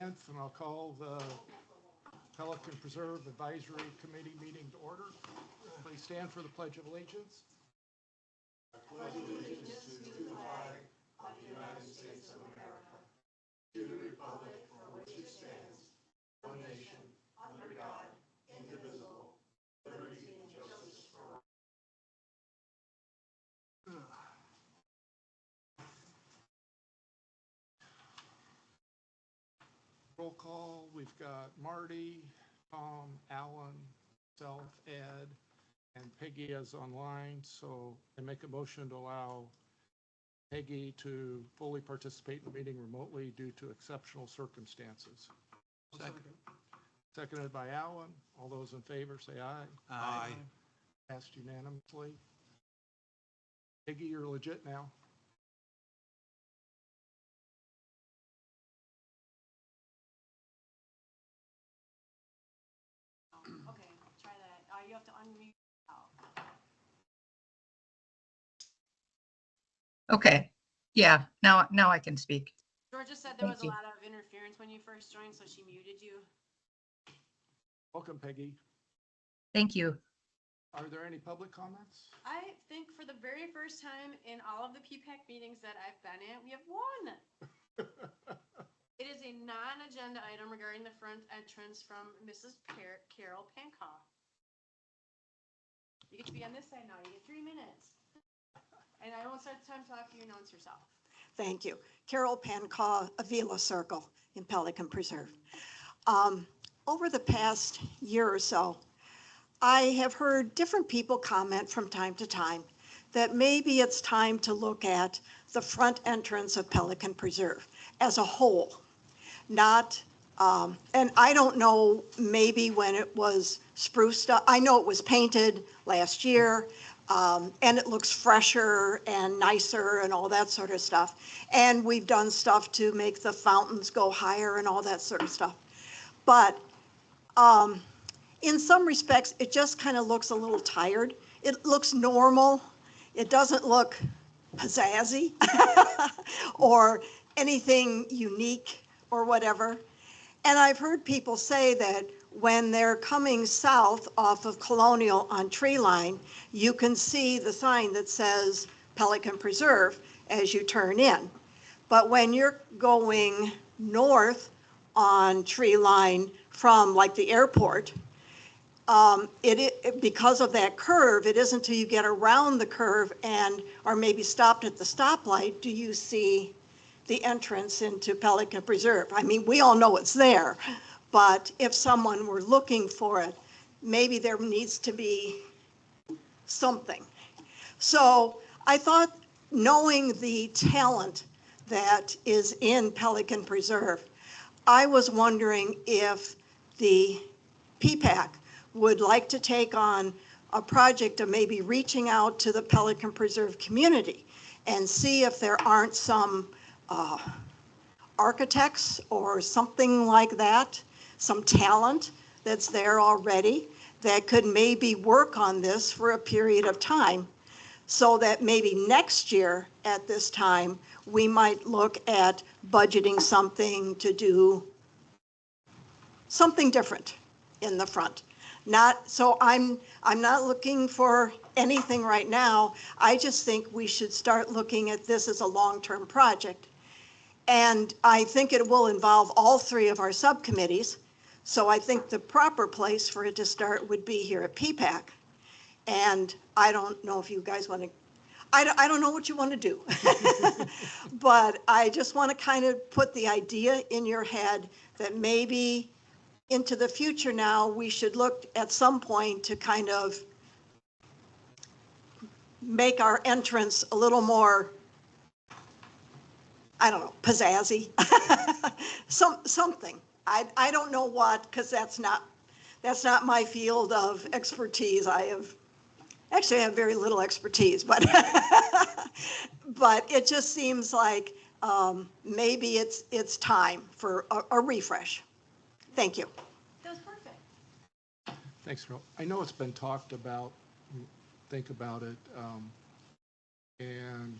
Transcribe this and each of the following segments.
And I'll call the Pelican Preserve Advisory Committee meeting to order. Please stand for the Pledge of Allegiance. I pledge allegiance to the flag of the United States of America, to the republic for which it stands, one nation, under God, indivisible, liberty and justice for all. Roll call, we've got Marty, Tom, Alan, self, Ed, and Peggy is online, so I make a motion to allow Peggy to fully participate in the meeting remotely due to exceptional circumstances. Seconded by Alan. All those in favor say aye. Aye. Passed unanimously. Peggy, you're legit now. Okay, try that. You have to unmute. Okay, yeah, now I can speak. Georgia said there was Thank a you. lot of interference when you first joined, so she muted you. Welcome, Peggy. Thank you. Are there any public comments? I think for the very first time in all of the PPAC meetings that I've been in, we have one. It is a non-agenda item regarding the front entrance from Mrs. Carol Pancaw. You get to be on this side now. You get 3 minutes. And I won't start the time talk, you announce yourself. Thank you. Carol Pancaw, Avila Circle in Pelican Preserve. Over the past year or so, I have heard different people comment from time to time that maybe it's time to look at the front entrance of Pelican Preserve as a whole. Not, and I don't know, maybe when it was spruced up. I know it was painted last year. And it looks fresher and nicer and all that sort of stuff. And we've done stuff to make the fountains go higher and all that sort of stuff. But in some respects, it just kind of looks a little tired. It looks normal. It doesn't look pizzazzy or anything unique or whatever. And I've heard people say that when they're coming south off of Colonial on Treeline, you can see the sign that says Pelican Preserve as you turn in. But when you're going north on Treeline from like the airport, because of that curve, it isn't until you get around the curve and or maybe stopped at the stoplight do you see the entrance into Pelican Preserve. I mean, we all know it's there, but if someone were looking for it, maybe there needs to be something. So I thought, knowing the talent that is in Pelican Preserve, I was wondering if the PPAC would like to take on a project of maybe reaching out to the Pelican Preserve community and see if there aren't some architects or something like that, some talent that's there already that could maybe work on this for a period of time, so that maybe next year at this time we might look at budgeting something to do something different in the front. So I'm not looking for anything right now. I just think we should start looking at this as a long-term project. And I think it will involve all three of our subcommittees. So I think the proper place for it to start would be here at PPAC. And I don't know if you guys want to, I don't know what you want to do. But I just want to kind of put the idea in your head that maybe into the future now, we should look at some point to kind of make our entrance a little more, I don't know, pizzazzy, something. I don't know what, because that's not my field of expertise. I have very little expertise, but but it just seems like maybe it's time for a refresh. Thank you. That was perfect. Thanks, Carol. I know it's been talked about, think about it, and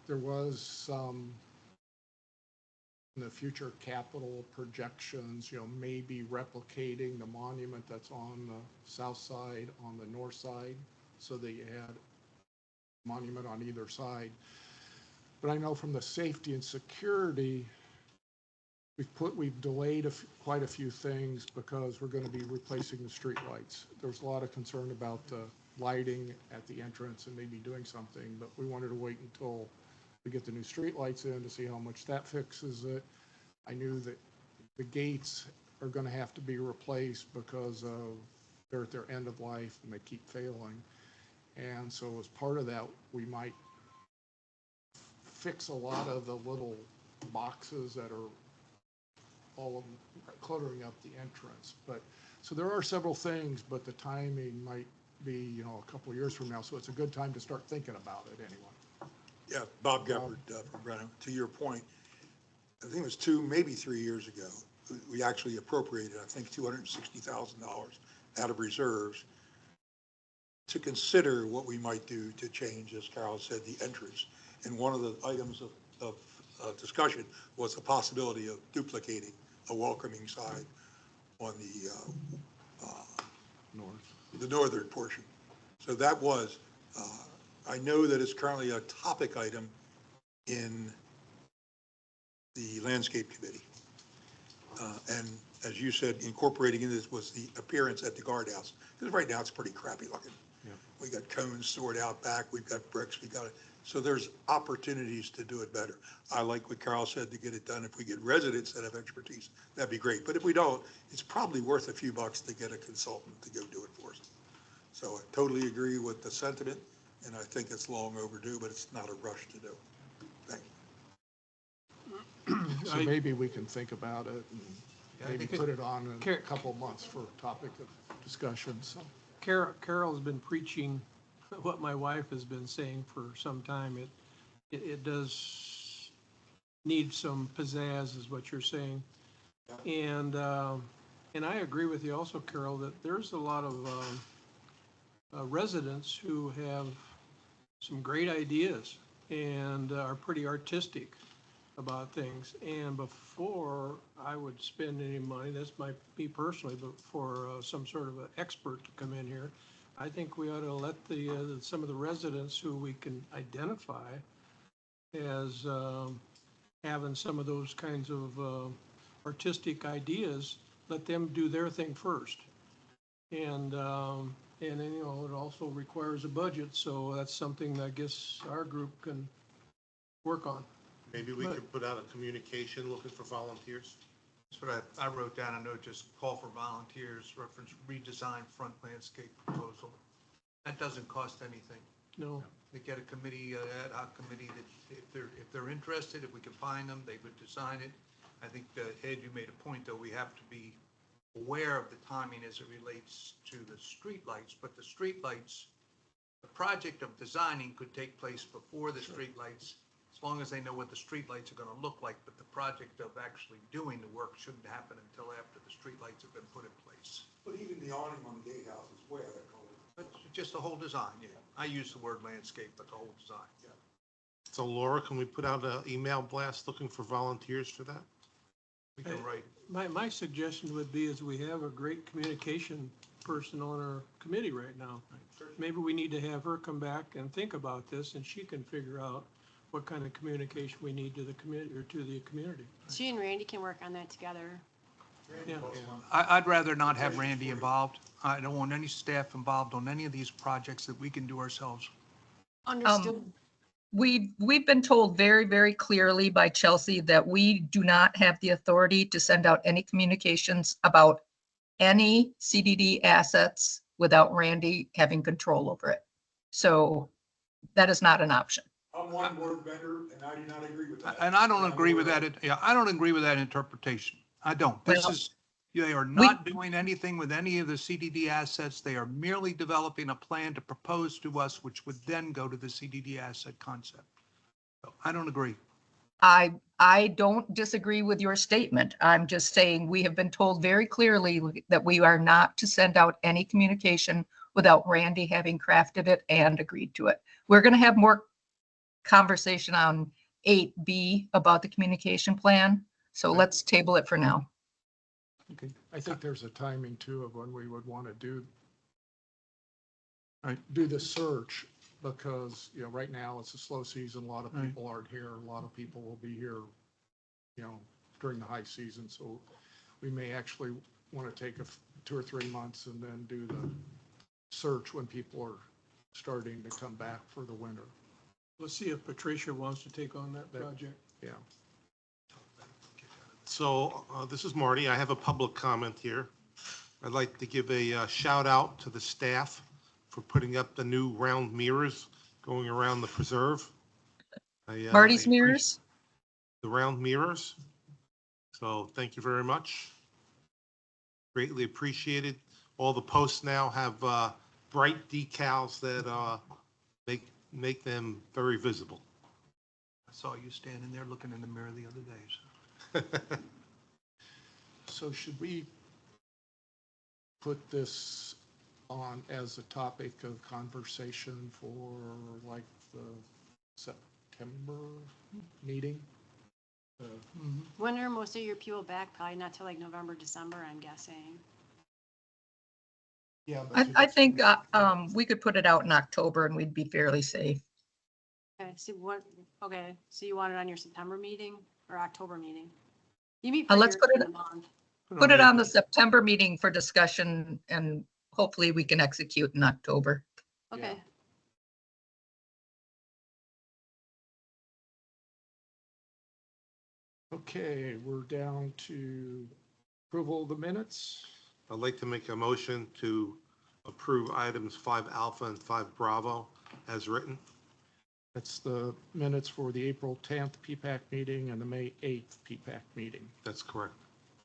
there was some in the future capital projections, maybe replicating the monument that's on the south side, on the north side, so that you had a monument on either side. But I know from the safety and security, we've delayed quite a few things because we're going to be replacing the street lights. There's a lot of concern about the lighting at the entrance and maybe doing something, but we wanted to wait until we get the new street lights in to see how much that fixes it. I knew that the gates are going to have to be replaced because they're at their end of life and they keep failing. And so as part of that, we might fix a lot of the little boxes that are all of them cluttering up the entrance. But so there are several things, but the timing might be, a couple of years from now. So it's a good time to start thinking about it anyway. Yeah, Bob Geppert from Brenham, to your point, I think it was maybe 3 years ago, we actually appropriated, I think, $260,000 out of reserves to consider what we might do to change, as Carol said, the entrance. And one of the items of discussion was the possibility of duplicating a welcoming sign on the northern portion. So that was, I know that it's currently a topic item in the landscape committee. And as you said, incorporating in this was the appearance at the guardhouse, because right now it's pretty crappy looking. Yeah. We got cones stored out back, we've got bricks, so there's opportunities to do it better. I like what Carol said, to get it done. If we get residents that have expertise, that'd be great. But if we don't, it's probably worth a few bucks to get a consultant to go do it for us. So I totally agree with the sentiment, and I think it's long overdue, but it's not a rush to do. Thank you. So maybe we can think about it and maybe put it on in a couple of months for a topic of discussion. So Carol's been preaching what my wife has been saying for some time. It does need some pizzazz, is what you're saying. And I agree with you also, Carol, that there's a lot of residents who have some great ideas and are pretty artistic about things. And before I would spend any money, this might be personally, but for some sort of an expert to come in here, I think we ought to let some of the residents who we can identify as having some of those kinds of artistic ideas, let them do their thing first. And then, it also requires a budget, so that's something I guess our group can work on. Maybe we could put out a communication looking for volunteers. That's what I wrote down a note, just call for volunteers, reference redesign front landscape proposal. That doesn't cost anything. No. They get a committee, ad hoc committee, that if they're interested, if we can find them, they would design it. I think, Ed, you made a point, though, we have to be aware of the timing as it relates to the streetlights, but the streetlights, the project of designing could take place before the streetlights, as long as they know what the streetlights are going to look like, but the project of actually doing the work shouldn't happen until after the streetlights have been put in place. But even the awning on the gatehouse is way out of color. But just the whole design, yeah. I use the word landscape, but the whole design. Yeah. So Laura, can we put out an email blast looking for volunteers for that? We can write. My suggestion would be is we have a great communication person on our committee right now. Maybe we need to have her come back and think about this, and she can figure out what kind of communication we need to the community or to the community. She and Randy can work on that together. Yeah. I'd rather not have Randy involved. I don't want any staff involved on any of these projects that we can do ourselves. Understood. We've been told very, very clearly by Chelsea that we do not have the authority to send out any communications about any CDD assets without Randy having control over it. So that is not an option. I'm one board member, and I do not agree with that. And I don't agree with that. Yeah, I don't agree with that interpretation. I don't. Well, They are not doing anything with any of the CDD assets. They are merely developing a plan to propose to us, which would then go to the CDD asset concept. So I don't agree. I don't disagree with your statement. I'm just saying we have been told very clearly that we are not to send out any communication without Randy having crafted it and agreed to it. We're going to have more conversation on 8B about the communication plan. So let's table it for now. Okay. I think there's a timing too of when we would want to do Right. the search, because, right now it's a slow season. A lot of people aren't here. A lot of people will be here, during the high season. So we may actually want to take 2 or 3 months and then do the search when people are starting to come back for the winter. Let's see if Patricia wants to take on that project. Yeah. So this is Marty. I have a public comment here. I'd like to give a shout out to the staff for putting up the new round mirrors going around the preserve. Marty's I mirrors? the round mirrors. So thank you very much. Greatly appreciated. All the posts now have bright decals that make them very visible. I saw you standing there looking in the mirror the other day. So. So should we put this on as a topic of conversation for like the September meeting? When are most of your people back? Probably not till like November, December, I'm guessing. Yeah. I think we could put it out in October and we'd be fairly safe. Okay, so you want it on your September meeting or October meeting? You meet Let's pretty put early in the month. Put it on the September meeting for discussion and hopefully we can execute in October. Okay, Okay, we're down to approval of the minutes. I'd like to make a motion to approve items 5 Alpha and 5 Bravo as written. That's the minutes for the April 10th PPAC meeting and the May 8th PPAC meeting. That's correct.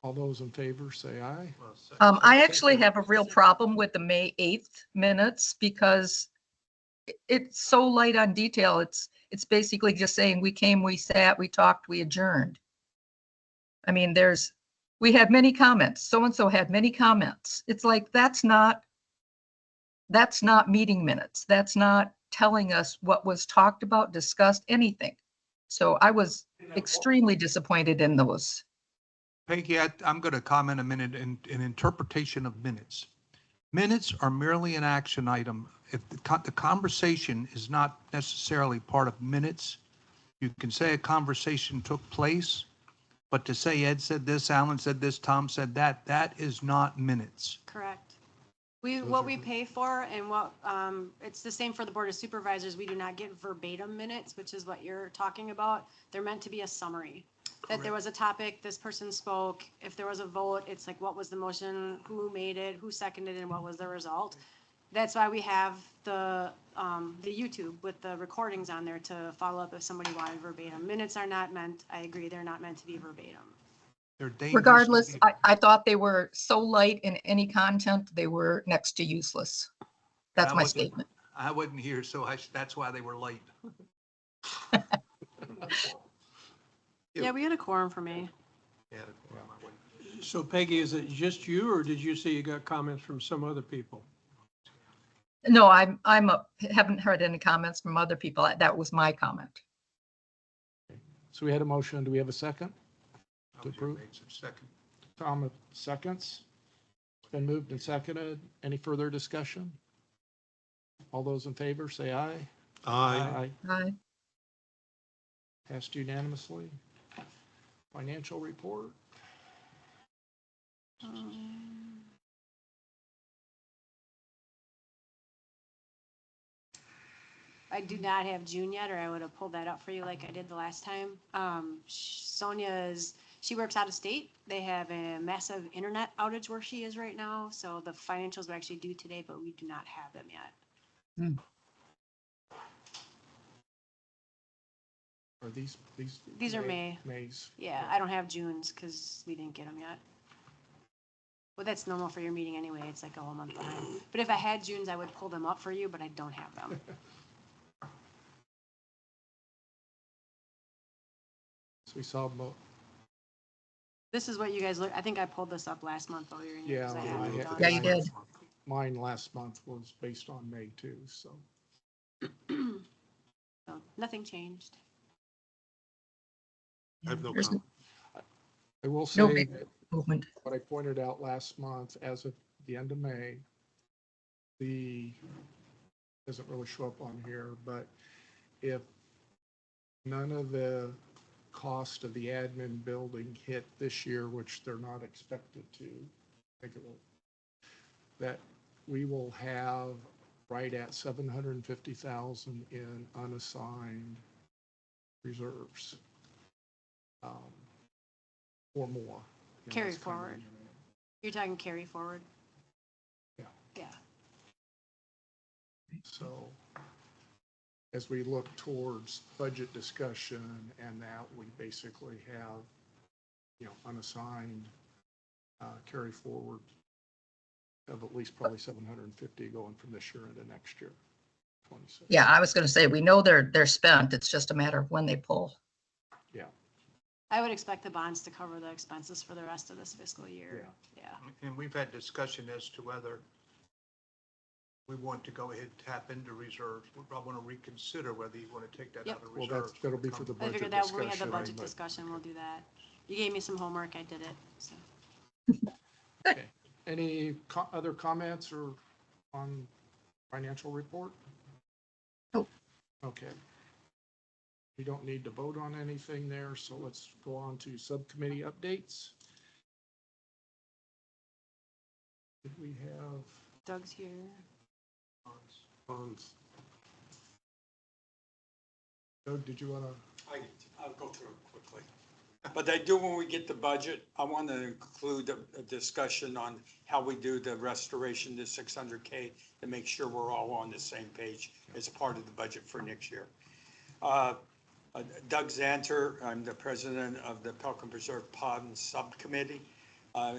All those in favor, say aye. I actually have a real problem with the May 8th minutes because it's so light on detail. It's basically just saying we came, we sat, we talked, we adjourned. I mean, we had many comments. So-and-so had many comments. It's like, that's not meeting minutes. That's not telling us what was talked about, discussed, anything. So I was extremely disappointed in those. Peggy, I'm going to comment a minute in interpretation of minutes. Minutes are merely an action item. If the conversation is not necessarily part of minutes, you can say a conversation took place, but to say Ed said this, Alan said this, Tom said that, that is not minutes. correct. What we pay for and it's the same for the Board of Supervisors. We do not get verbatim minutes, which is what you're talking about. They're meant to be a summary. That there was a topic, this person spoke, if there was a vote, it's like, what was the motion, who made it, who seconded it, and what was the result? That's why we have the YouTube with the recordings on there to follow up if somebody wanted verbatim. Minutes are not meant, I agree, they're not meant to be verbatim. They're dangerous. Regardless, I thought they were so light in any content, they were next to useless. That's I my wasn't- statement. I wasn't here, so that's why they were late. Yeah, we had a quorum for me. So Peggy, is it just you or did you say you got comments from some other people? No, haven't heard any comments from other people. That was my comment. So we had a motion. Do we have a second? To approve? Second. Tom seconds. It's been moved and seconded. Any further discussion? All those in favor, say aye. Aye. Aye. Passed unanimously. Financial report. I do not have June yet, or I would have pulled that up for you like I did the last time. She works out of state. They have a massive internet outage where she is right now, so the financials were actually due today, but we do not have them yet. Are these? These are May. May's. Yeah, I don't have June's because we didn't get them yet. Well, that's normal for your meeting anyway. It's like a whole month behind. But if I had June's, I would pull them up for you, but I don't have them. So we saw, This is what you guys look, I think I pulled this up last month while you were in here. 'Cause I Yeah, had I it had- done. Yeah, you did. mine last month was based on May too, so. So, nothing changed. I have no There's comment. I will No say big that movement. what I pointed out last month, as of the end of May, doesn't really show up on here, but if none of the cost of the admin building hit this year, which they're not expected to, I think it will, that we will have right at 750,000 in unassigned reserves. Or more. You know, Carry that's kind of forward. in your- You're talking carry forward? Yeah. Yeah. So as we look towards budget discussion and that, we basically have, you know, unassigned carry forward of at least probably 750 going from this year into next year, 26. Yeah, I was going to say, we know they're spent. It's just a matter of when they pull. Yeah, I would expect the bonds to cover the expenses for the rest of this fiscal year. Yeah. And we've had discussion as to whether we want to go ahead and tap into reserves. We probably want to reconsider whether you want to take that Yep. out of well, reserves. that'll be for the I budget figured that when we had the discussion. budget but- discussion, we'll do that. You gave me some homework, I did it, so. Okay. Any other comments or on financial report? Nope. Okay. We don't need to vote on anything there, so let's go on to subcommittee updates. Did we have? Doug's here. Doug, did you want to? I'll go through it quickly. But I do, when we get the budget, I want to include a discussion on how we do the restoration to 600K to make sure we're all on the same page as a part of the budget for next year. Doug Zanter, I'm the president of the Pelican Preserve Pond Subcommittee.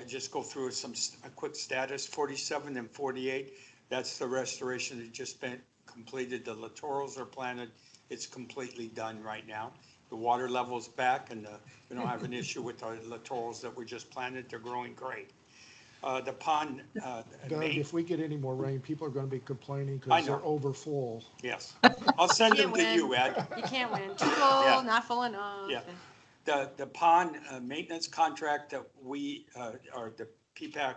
Just go through a quick status, 47 and 48. That's the restoration that just been completed. The littorals are planted. It's completely done right now. The water level's back and we don't have an issue with the littorals that were just planted. They're growing great. The pond. Doug, if we get any more rain, people are going to be complaining I because know. they're over full. Yes. I'll send them Can't to win. you, Ed. You can't win. Too full, Yeah. not full enough. Yeah. The pond maintenance contract that we, or the PPAC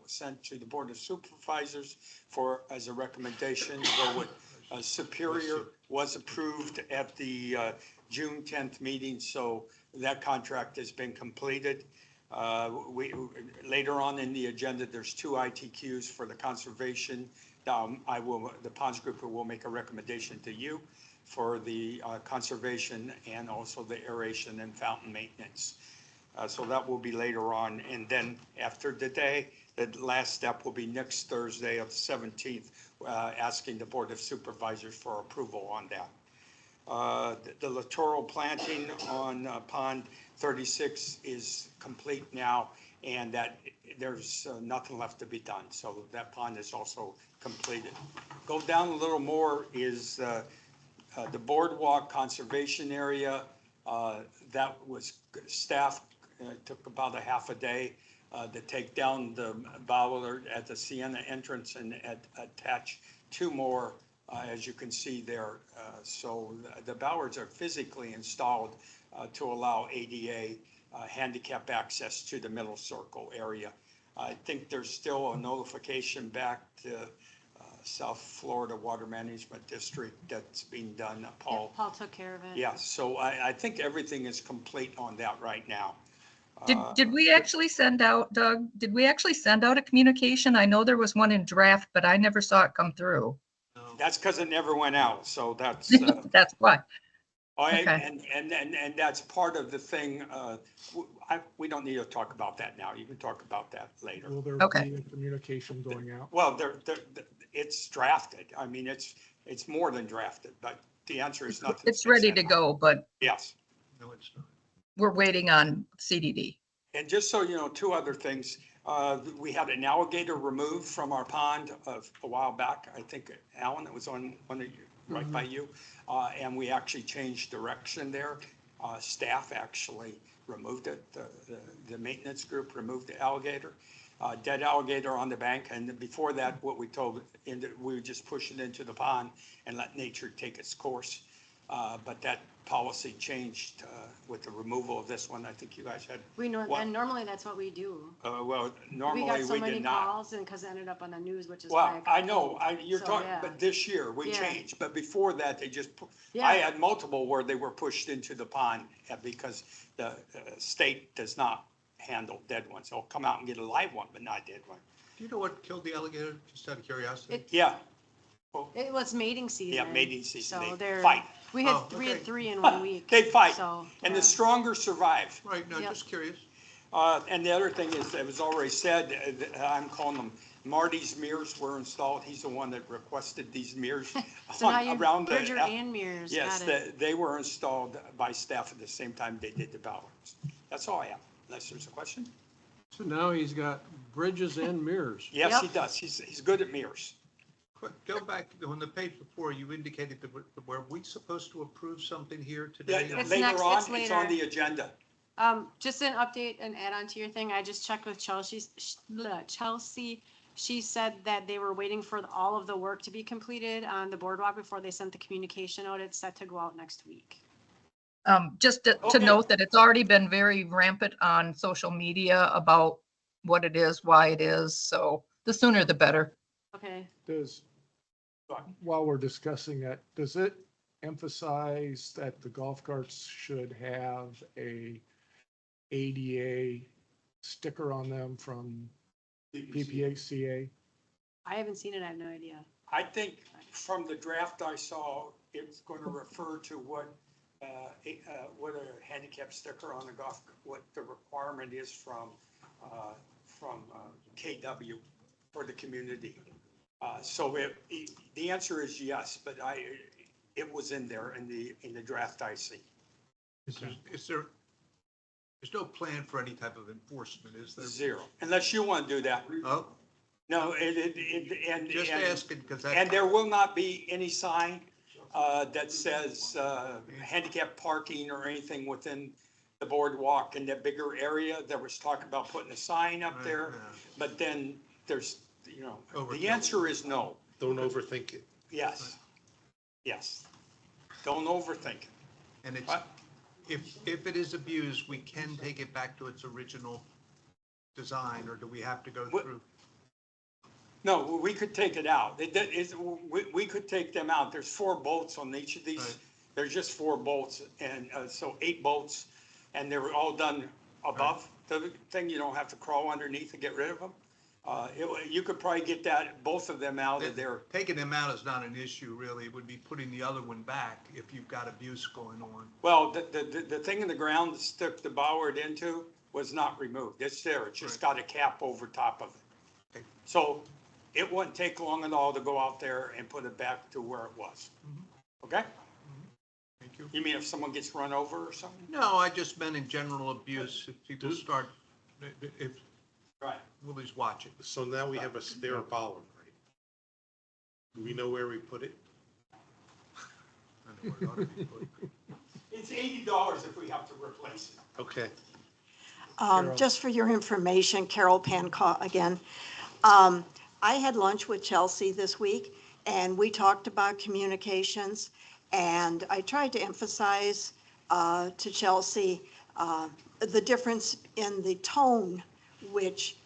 sent to the Board of Supervisors for, as a recommendation, go with Superior, was approved at the June 10th meeting, so that contract has been completed. Later on in the agenda, there's 2 ITQs for the conservation. The Ponds Group will make a recommendation to you for the conservation and also the aeration and fountain maintenance. So that will be later on. And then after today, the last step will be next Thursday of the 17th, asking the Board of Supervisors for approval on that. The littoral planting on Pond 36 is complete now, and that there's nothing left to be done. So that pond is also completed. Go down a little more is the boardwalk conservation area. That was staff took about a half a day to take down the bollard at the Sienna entrance and attach 2 more, as you can see there. So the bollards are physically installed to allow ADA handicap access to the middle circle area. I think there's still a notification back to South Florida Water Management District that's being done. Paul. Yeah, Paul took care of it. Yeah, so I think everything is complete on that right now. Did we actually send out, Doug, did we actually send out a communication? I know there was one in draft, but I never saw it come through. That's because it never went out, so that's. That's why. Okay. Okay. And that's part of the thing. We don't need to talk about that now. You can talk about that later. Will there Okay. be a communication going out? Well, it's drafted. I mean, it's more than drafted, but the answer is nothing. It's ready to go, but Yes. No, it's not. we're waiting on CDD. And just so you know, 2 other things. We had an alligator removed from our pond a while back. I think, Alan, it was on one of you, right by you. And we actually changed direction there. Staff actually removed it. The maintenance group removed the alligator. Dead alligator on the bank. And before that, what we told, we would just push it into the pond and let nature take its course. But that policy changed with the removal of this one. I think you guys had, We know, What? and normally that's what we do. well, We normally got so we many did not. calls and because it ended up on the news, which is why Well, I I got know, pulled. you're So, talking, yeah. but this year we Yeah. changed. But before that, they just, Yeah. I had multiple where they were pushed into the pond because the state does not handle dead ones. They'll come out and get a live one, but not a dead one. Do you know what killed the alligator, just out of curiosity? Yeah, It was mating season. mating season. So They they're, fight. we had Oh, we had okay. 3 in 1 week. They fight, So, and yeah. the stronger survive. Right, no, Yep. just curious. And the other thing is, it was already said, I'm calling them, Marty's mirrors were installed. He's the one that requested these mirrors. So now you around the- bridger and mirrors. Yes, Got it. they were installed by staff at the same time they did the ballards. That's all I have, unless there's a question. So now he's got bridges and mirrors. Yes, Yep. he does. He's good at mirrors. Quick, go back, on the page before, you indicated that, were we supposed to approve something here today? Yeah, It's later next- on, it's it's on later. the agenda. Just an update and add on to your thing. I just checked with Chelsea. She said that they were waiting for all of the work to be completed on the boardwalk before they sent the communication out. It's set to go out next week. Just to Okay. note that it's already been very rampant on social media about what it is, why it is. So the sooner the better. Okay. Does, while we're discussing that, does it emphasize that the golf carts should have a ADA sticker on them from PPACA? I haven't seen it. I have no idea. I think from the draft I saw, it's going to refer to what a handicap sticker on the golf, what the requirement is from KW for the community. So the answer is yes, but it was in there in the draft I see. There's no plan for any type of enforcement, is there? Zero, unless you want to do that. Oh, No, just asking, because that. and there will not be any sign that says handicap parking or anything within the boardwalk in that bigger area. There was talk about putting a sign up there, but then there's, the Overkill. answer is no. Don't overthink it. Yes. Yes. Don't overthink it. And it's, What? if it is abused, we can take it back to its original design, or do we have to go What- through? No, we could take it out. We could take them out. There's 4 bolts on each of these. Right. There's just 4 bolts, and so 8 bolts, and they were all done above the thing. You don't have to crawl underneath to get rid of them. You could probably get both of them out of there. Taking them out is not an issue, really. It would be putting the other one back if you've got abuse going on. Well, the thing in the ground that stuck the bollard into was not removed. It's there. It's just got a cap over top of it. Okay. So it wouldn't take long at all to go out there and put it back to where it was. Okay? Thank you. You mean if someone gets run over or something? No, I just meant in general abuse, if people start, if Right. Willie's watching. So now we have a spare bollard, right? Do we know where we put it? I know where it ought to be put. It's $80 if we have to replace it. Okay. Just for your information, Carol Pancaw again. I had lunch with Chelsea this week, and we talked about communications, and I tried to emphasize to Chelsea the difference in the tone, which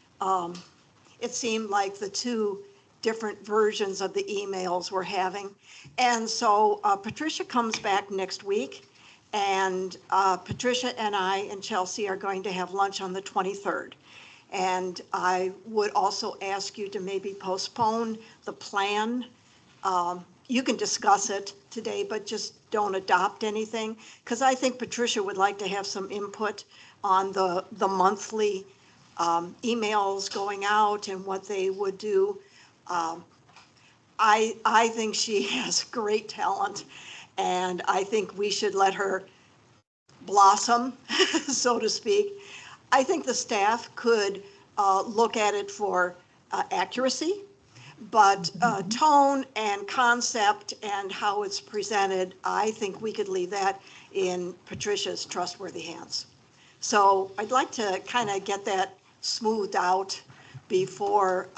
it seemed like the 2 different versions of the emails we're having. And so Patricia comes back next week, and Patricia and I and Chelsea are going to have lunch on the 23rd. And I would also ask you to maybe postpone the plan. You can discuss it today, but just don't adopt anything. Because I think Patricia would like to have some input on the monthly emails going out and what they would do. I think she has great talent, and I think we should let her blossom, so to speak. I think the staff could look at it for accuracy, but tone and concept and how it's presented, I think we could leave that in Patricia's trustworthy hands. So I'd like to kind of get that smoothed out before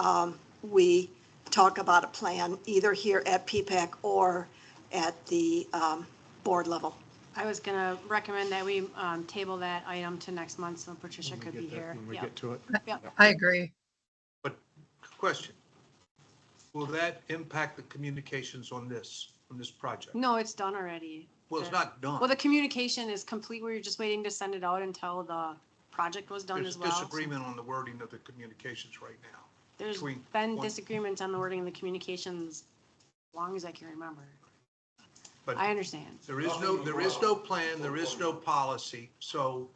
we talk about a plan, either here at PPAC or at the board level. I was gonna recommend that we table that item to next month so Patricia could be here. When we Yep. get to it. Yep. I agree. But question, will that impact the communications on this project? No, it's done already. Well, it's The- not done. Well, the communication is complete. We were just waiting to send it out until the project was done There's as a well. so- disagreement on the wording of the communications right now. There's between been one- disagreements on the wording of the communications as long as I can remember. But I understand. there is no plan, there is no policy. So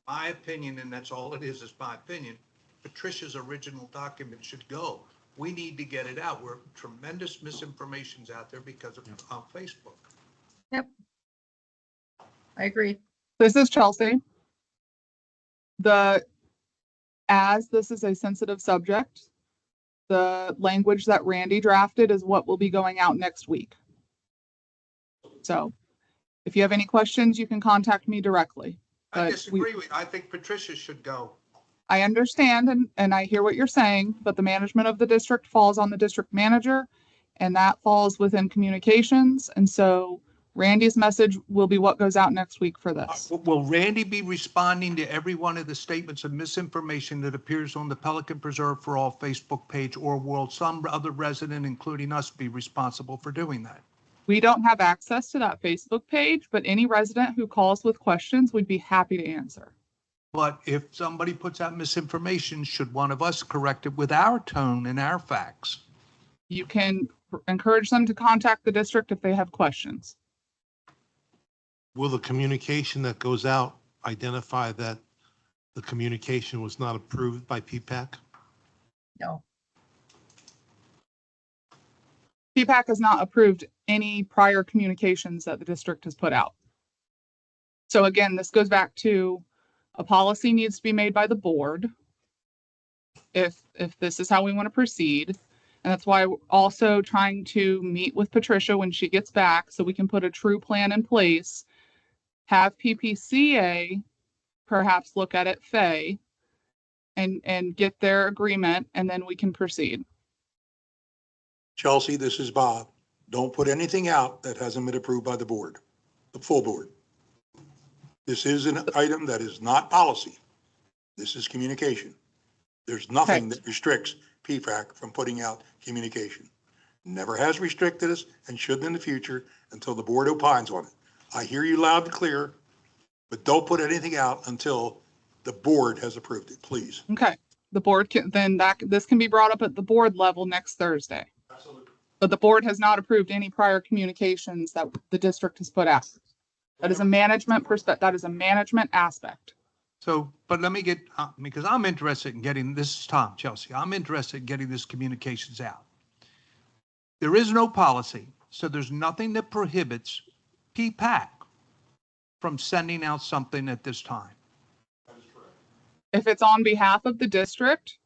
my opinion, and that's all it is my opinion, Patricia's original document should go. We need to get it out. We're tremendous misinformation's out there because of Facebook. Yep. I agree. This is Chelsea. As this is a sensitive subject, the language that Randy drafted is what will be going out next week. So if you have any questions, you can contact me directly. I But disagree with, I think Patricia should go. I understand and I hear what you're saying, but the management of the district falls on the district manager, and that falls within communications. And so Randy's message will be what goes out next week for this. Will Randy be responding to every one of the statements of misinformation that appears on the Pelican Preserve for All Facebook page, or will some other resident, including us, be responsible for doing that? We don't have access to that Facebook page, but any resident who calls with questions, we'd be happy to answer. But if somebody puts out misinformation, should one of us correct it with our tone and our facts? You can encourage them to contact the district if they have questions. Will the communication that goes out identify that the communication was not approved by PPAC? No. PPAC has not approved any prior communications that the district has put out. So again, this goes back to a policy needs to be made by the board if this is how we want to proceed. And that's why we're also trying to meet with Patricia when she gets back so we can put a true plan in place, have PPCA perhaps look at it, Faye, and get their agreement, and then we can proceed. Chelsea, this is Bob. Don't put anything out that hasn't been approved by the board, the full board. This is an item that is not policy. This is communication. There's nothing Okay. that restricts PPAC from putting out communication. Never has restricted us and shouldn't in the future until the board opines on it. I hear you loud and clear, but don't put anything out until the board has approved it, please. Okay, the board can, then this can be brought up at the board level next Thursday. But the board has not approved any prior communications that the district has put out. That is a management that is a management aspect. So, but let me get, because I'm interested in getting, this is Tom, Chelsea, I'm interested in getting this communications out. There is no policy, so there's nothing that prohibits PPAC from sending out something at this time. If it's on behalf of the district,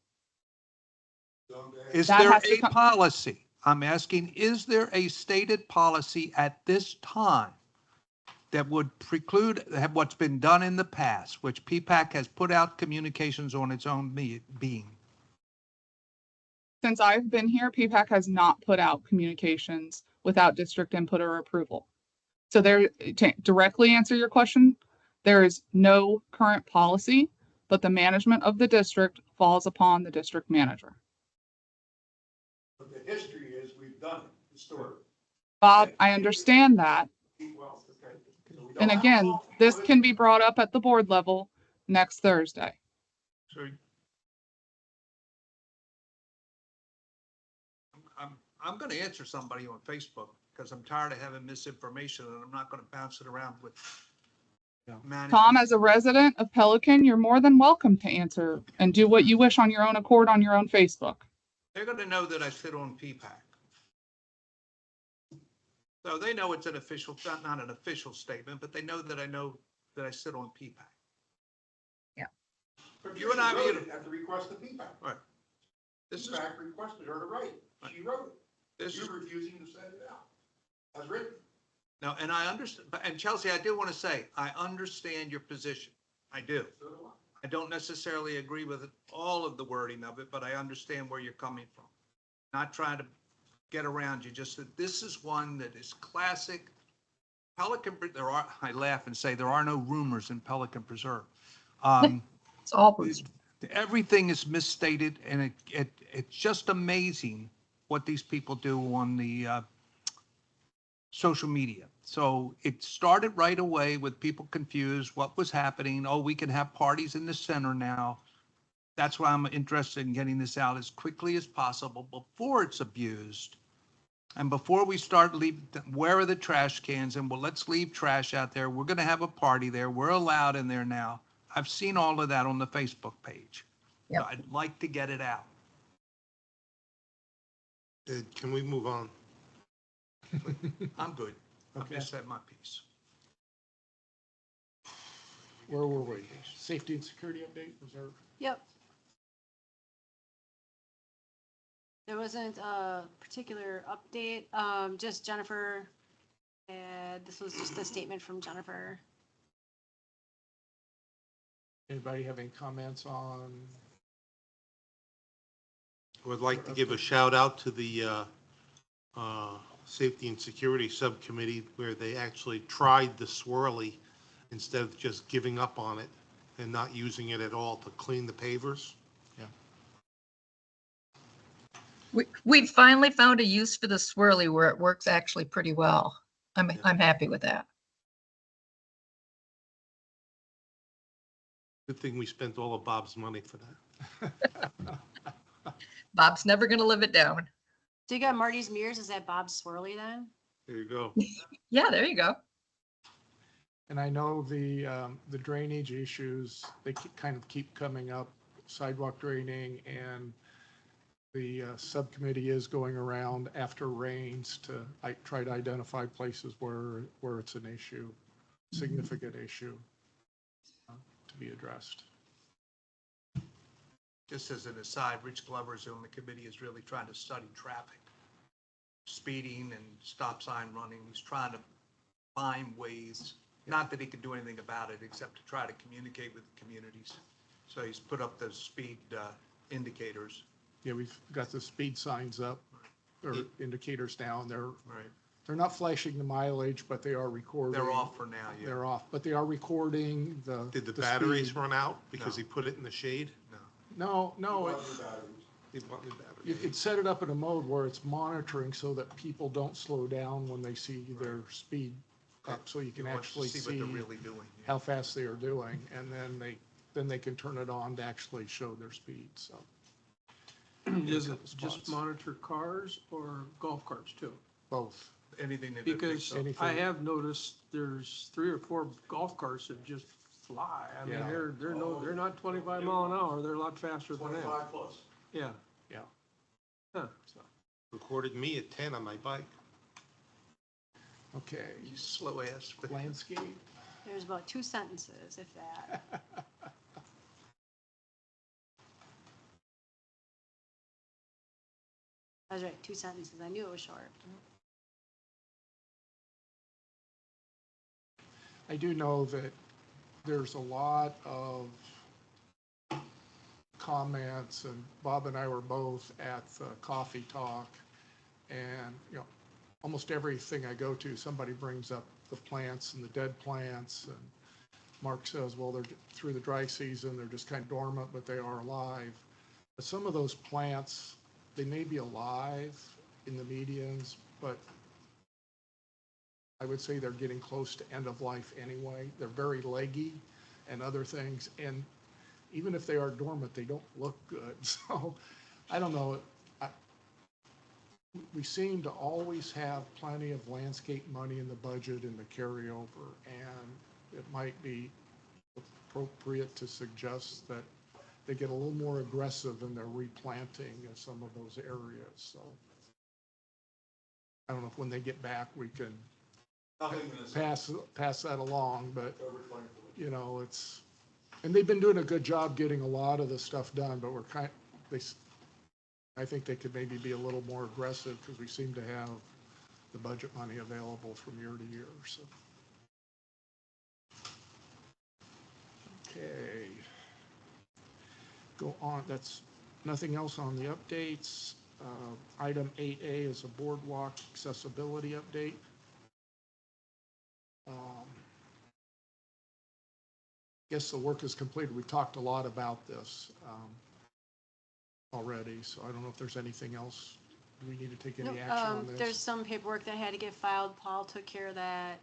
Is That there has to a come- policy? I'm asking, is there a stated policy at this time that would preclude what's been done in the past, which PPAC has put out communications on its own being? since I've been here, PPAC has not put out communications without district input or approval. So there, to directly answer your question, there is no current policy, but the management of the district falls upon the district manager. But the history is we've done it historically. Bob, I understand that. And again, this can be brought up at the board level next Thursday. So I'm going to answer somebody on Facebook because I'm tired of having misinformation and I'm not going to bounce it around with management. Tom, as a resident of Pelican, you're more than welcome to answer and do what you wish on your own accord on your own Facebook. They're going to know that I sit on PPAC. So they know it's an official, not an official statement, but they know that I sit on PPAC. You and I Patricia be- wrote it at the request of PPAC. Right. This is, PPAC requested her to write it. She wrote it. this is, You're refusing to send it out as written. no, and I understand, and Chelsea, I do want to say, I understand your position. I do. So do I. I don't necessarily agree with all of the wording of it, but I understand where you're coming from. Not trying to get around you, just that this is one that is classic Pelican, I laugh and say, there are no rumors in Pelican Preserve. It's all roost. Everything is misstated, and it's just amazing what these people do on the social media. So it started right away with people confused, what was happening. Oh, we can have parties in the center now. That's why I'm interested in getting this out as quickly as possible before it's abused. And before we start leaving, where are the trash cans? And well, let's leave trash out there. We're going to have a party there. We're allowed in there now. I've seen all of that on the Facebook page. Yep. So I'd like to get it out. Can we move on? I'm good. I've Okay. just said my piece. Where were we? Safety and security update, reserve. Yep. There wasn't a particular update, just Jennifer, this was just a statement from Jennifer. Anybody have any comments on? I would like to give a shout out to the Safety and Security Subcommittee where they actually tried the swirly instead of just giving up on it and not using it at all to clean the pavers. We finally found a use for the swirly where it works actually pretty well. I'm happy with that. Good thing we spent all of Bob's money for that. Bob's never gonna live it down. So you got Marty's Mirrors, is that Bob's Swirly then? There you go. Yeah, there you go. And I know the drainage issues, they kind of keep coming up, sidewalk draining, and the subcommittee is going around after rains to try to identify places where it's an issue, significant issue to be addressed. Just as an aside, Rich Glover's on the committee is really trying to study traffic, speeding and stop sign running. He's trying to find ways, not that he can do anything about it, except to try to communicate with the communities. So he's put up the speed indicators. Yeah, we've got the speed signs up, or indicators down. Right. They're not flashing the mileage, but they are recording. They're off for now, yeah. They're off, but they are recording the. Did the the batteries speed. run out because No. he put it in the shade? No, He bought new batteries. you could set it up in a mode where it's monitoring so that people don't slow down when they see their speed up, so you can He wants to actually see see what they're really doing. Yeah. how fast they are doing, and then they can turn it on to actually show their speed, so. Does it couple just spots. monitor cars or golf carts too? Both. Anything that. Because Anything. I have noticed there's 3 or 4 golf carts that just fly. I mean, Yeah. they're not 25 mile an hour. They're a lot faster than that. 25 plus. Yeah. Yeah. Huh. Recorded me at 10 on my bike. Okay, You slow ass. landscape. There's about 2 sentences, if that. I was right, 2 sentences. I knew it was short. I do know that there's a lot of comments, and Bob and I were both at the coffee talk, and, almost everything I go to, somebody brings up the plants and the dead plants, and Mark says, well, they're through the dry season, they're just kind of dormant, but they are alive. But some of those plants, they may be alive in the medians, but I would say they're getting close to end of life anyway. They're very leggy and other things, and even if they are dormant, they don't look good. So I don't know. We seem to always have plenty of landscape money in the budget and the carryover, and it might be appropriate to suggest that they get a little more aggressive in their replanting of some of those areas. So I don't know if when they get back, we can pass that along, but, and they've been doing a good job getting a lot of the stuff done, but I think they could maybe be a little more aggressive because we seem to have the budget money available from year to year, so. Okay. Go on, that's nothing else on the updates. Item 8A is a boardwalk accessibility update. guess the work is completed. We've talked a lot about this already, so I don't know if there's anything else. Do we need to take any Nope, action on there's this? some paperwork that had to get filed. Paul took care of that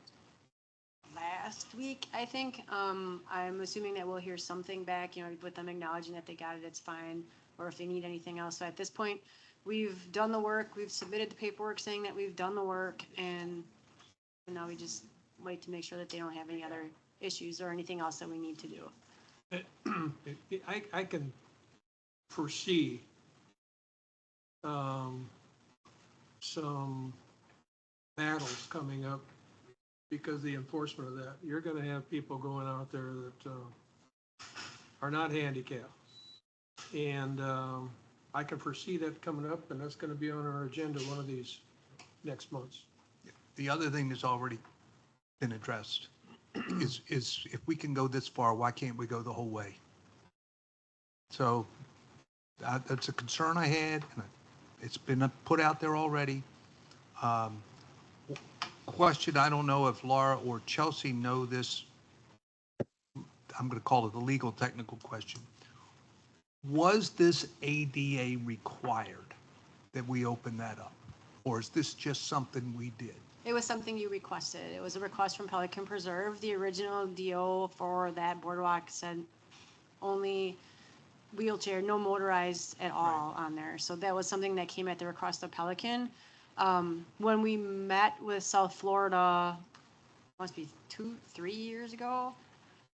last week, I think. I'm assuming that we'll hear something back, with them acknowledging that they got it, it's fine, or if they need anything else. So at this point, we've done the work, we've submitted the paperwork saying that we've done the work, and now we just wait to make sure that they don't have any other issues or anything else that we need to do. I can foresee some battles coming up because of the enforcement of that. You're gonna have people going out there that are not handicapped. And I can foresee that coming up, and that's gonna be on our agenda one of these next months. The other thing that's already been addressed is if we can go this far, why can't we go the whole way? So that's a concern I had, and it's been put out there already. Question, I don't know if Laura or Chelsea know this. I'm going to call it the legal technical question. Was this ADA required that we open that up? Or is this just something we did? It was something you requested. It was a request from Pelican Preserve. The original DO for that boardwalk said only wheelchair, no motorized at all on there. So that was something that came at the request of Pelican. When we met with South Florida, must be 2-3 years ago,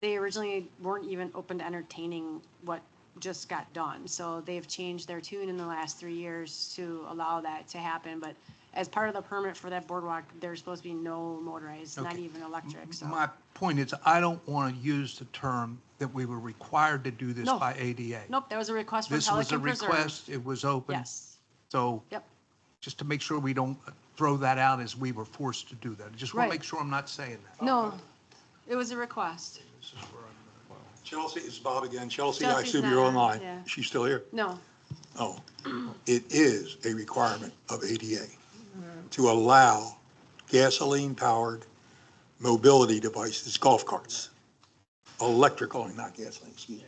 they originally weren't even open to entertaining what just got done. So they've changed their tune in the last 3 years to allow that to happen. But as part of the permit for that boardwalk, there's supposed to be no motorized, not Okay. even electric, so. My point is, I don't want to use the term that we were required to do this No. by ADA. Nope, that was a request from This was a Pelican Preserve. request, it was open. Yes, So yep. just to make sure we don't throw that out as we were forced to do that. I just want Right. to make sure I'm not saying that. No, it was a request. This is where I'm, Chelsea, it's Bob again. Chelsea, I Chelsea's assume you're not, online. yeah. She's still here? No, Oh, it is a requirement of ADA to allow gasoline-powered mobility devices, golf carts, electric only, not gasoline, excuse me,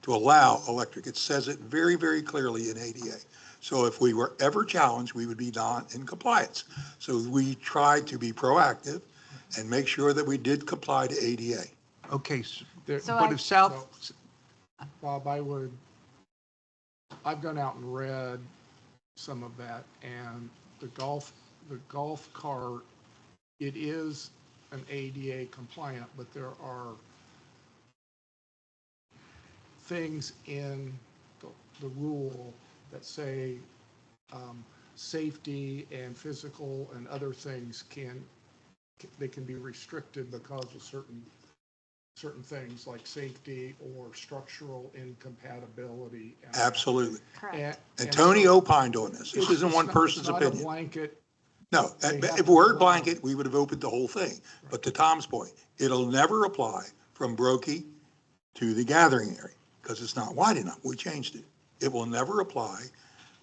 to allow electric. It says it very, very clearly in ADA. So if we were ever challenged, we would be not in compliance. So we tried to be proactive and make sure that we did comply to ADA. okay, There- So but I- if South, Bob, I've gone out and read some of that, and the golf cart, it is an ADA compliant, but there are things in the rule that say safety and physical and other things can be restricted because of certain things like safety or structural incompatibility. Absolutely. correct. And Tony so opined on this. This isn't one person's It's not a opinion. blanket. No, They have if to word allow- blanket, we would have opened the whole thing. But to Tom's point, it'll never apply from Brokey to the gathering area because it's not wide enough. We changed it. It will never apply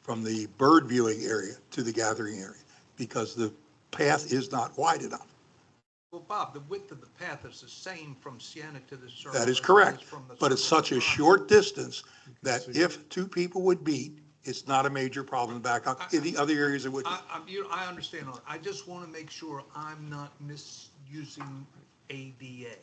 from the bird viewing area to the gathering area because the path is not wide enough. well, Bob, the width of the path is the same from Sienna to the circle. That is as it correct. from the But it's circle such to a Bronx. short distance that if two people would beat, it's not a major problem back up. In the other areas, it would be. I understand. All that. I just want to make sure I'm not misusing ADA.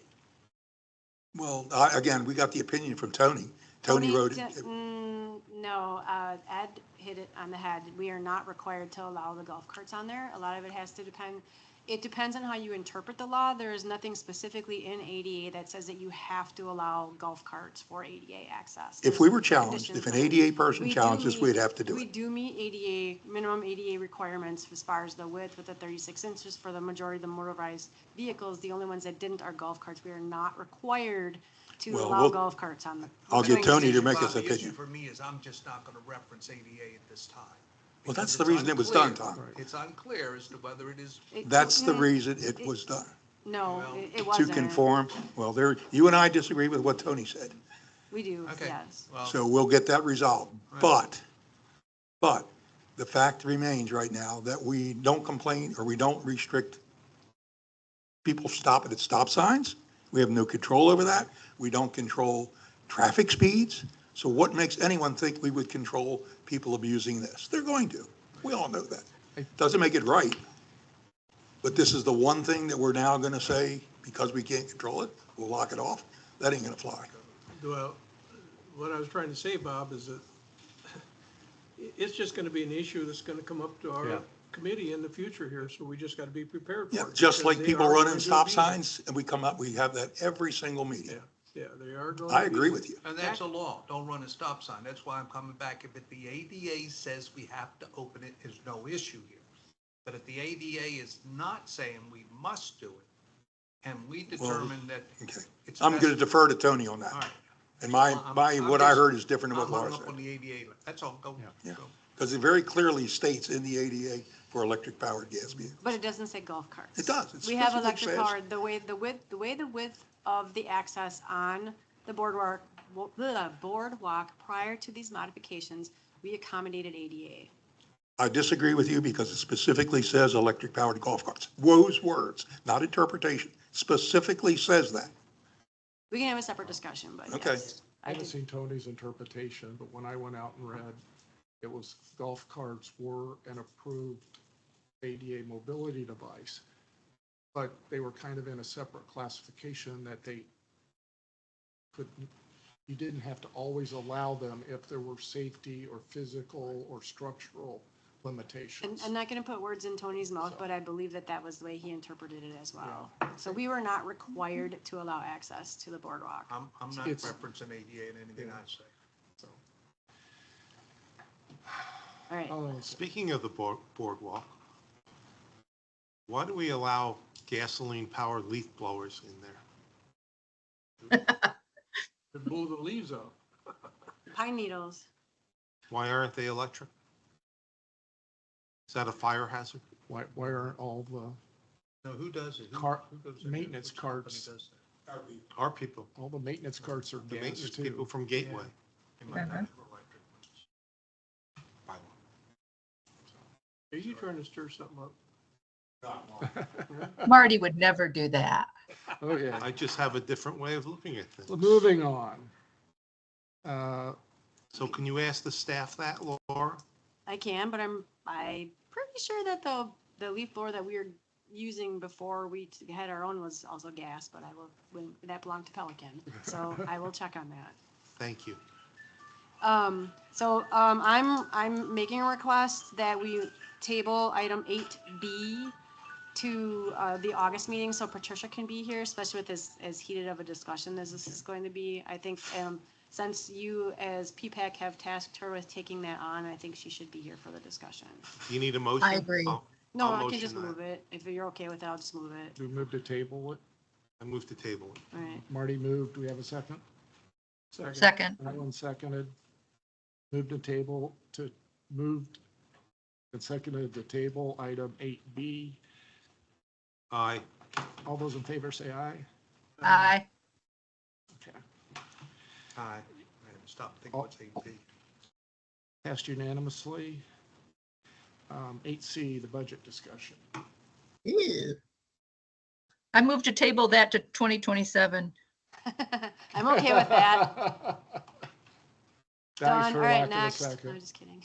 Well, again, we got the opinion from Tony. Tony wrote it. No, Ed hit it on the head. We are not required to allow the golf carts on there. A lot of it has to depend, it depends on how you interpret the law. There is nothing specifically in ADA that says that you have to allow golf carts for ADA access. If we were There's challenged, if an conditions on it. ADA person We do challenged us, meet- we'd have to do We it. do meet ADA, minimum ADA requirements as far as the width with the 36 inches for the majority of the motorized vehicles. The only ones that didn't are golf carts. We are not required to Well, allow we'll- golf carts on the. I'll get swing Tony to station. make Bob, his the issue opinion. for me is I'm just not going to reference ADA at this time. Well, that's because the it's reason it was done, unclear. Tom. It's unclear as to whether it is, It- That's the mm, reason it was done. No, Well, it To wasn't. conform, well, there, you and I disagree with what Tony said. We do, okay. yes. Well, So we'll get that resolved. Right. But the fact remains right now that we don't complain or we don't restrict people stopping at stop signs. We have no control over that. We don't control traffic speeds. So what makes anyone think we would control people abusing this? They're going to. We all know that. Doesn't make it right. But this is the one thing that we're now going to say, because we can't control it, we'll lock it off. That ain't going to fly. Well, what I was trying to say, Bob, is that it's just going to be an issue that's going to come up to Yeah. our committee in the future here, so we just got to be prepared for Yeah, it. just because like they people are running going to stop abuse it. signs, and we come up, we have that every single Yeah, meeting. yeah, they are going. I to agree abuse with you. And that's a law, don't run a stop sign, that's why I'm coming back, if the ADA says we have to open it, there's no issue here. But if the ADA is not saying we must do it, and we determine that Okay. it's I'm best. going to defer to Tony on All that. right. And I'm what I just- heard is different than what I'm Laura hung up said. on the ADA, that's all, go, Yeah. go. Because it very clearly states in the ADA for electric-powered gas vehicles. But it doesn't say golf carts. It does. It We have specifically electric says- powered, the width of the access on the boardwalk prior to these modifications, we accommodated ADA. I disagree with you because it specifically says electric-powered golf carts. Those words, not interpretation, specifically says that. We can have a separate discussion, but Okay. yes. I I haven't did, seen Tony's interpretation, but when I went out and read, it was golf carts were an approved ADA mobility device, but they were kind of in a separate classification that they couldn't, you didn't have to always allow them if there were safety or physical or structural and limitations. I'm not gonna put words in Tony's mouth, but I believe that that was the way he interpreted it as well. So we were not required to allow access to the boardwalk. I'm not It's- referencing ADA in anything I say. So, All right. oh, Speaking of the boardwalk, why do we allow gasoline-powered leaf blowers in there? To blow the leaves out. Pine needles. Why aren't they electric? Is that a fire hazard? why aren't all the, No, who does it? Car- Who goes in there? maintenance Which company carts. does that? Our people, all the maintenance carts are the gas maintenance too? people from Gateway. They might not have electric ones. Are you trying to stir something up? Marty would never do that. Okay, I just have a different way of looking at things. so moving on. So can you ask the staff that, Laura? I can, but I'm pretty sure that the leaf blower that we were using before we had our own was also gas, but that belonged to Pelican. So I will check on that. Thank you. I'm making a request that we table item 8B to the August meeting so Patricia can be here, especially with as heated of a discussion as this is going to be. I think since you as PPAC have tasked her with taking that on, I think she should be here for the discussion. You need a motion? I agree. No, I'll I can motion just that. move it. If you're okay with it, I'll just move it. Do we move to table it? I move to table it. All right. Marty moved. Do we have a second? Second. Alan seconded. Moved to table to moved and seconded to table item 8B. Aye. All those in favor say aye. Aye. Okay. Aye. I haven't stopped thinking what's AP. Passed unanimously. 8C, the budget discussion. Ew. I move to table that to 2027. I'm okay with that. Thanks Done. for All right, lack of a next. second. I'm just kidding.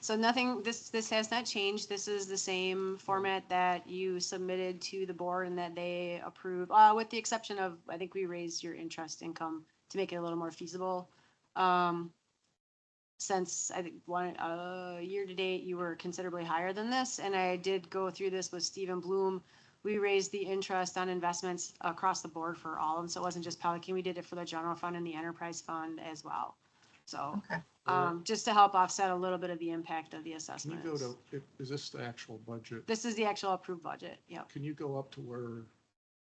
So nothing, this has not changed. This is the same format that you submitted to the board and that they approve, with the exception of, I think we raised your interest income to make it a little more feasible. Since I think year to date, you were considerably higher than this, and I did go through this with Stephen Bloom. We raised the interest on investments across the board for all of them, so it wasn't just Pelican. We did it for the general fund and the enterprise fund as well. So, Okay. just to help offset a little bit of the impact of the Can you assessments. go to, is this the actual budget? This is the actual approved budget, yep. Can you go up to where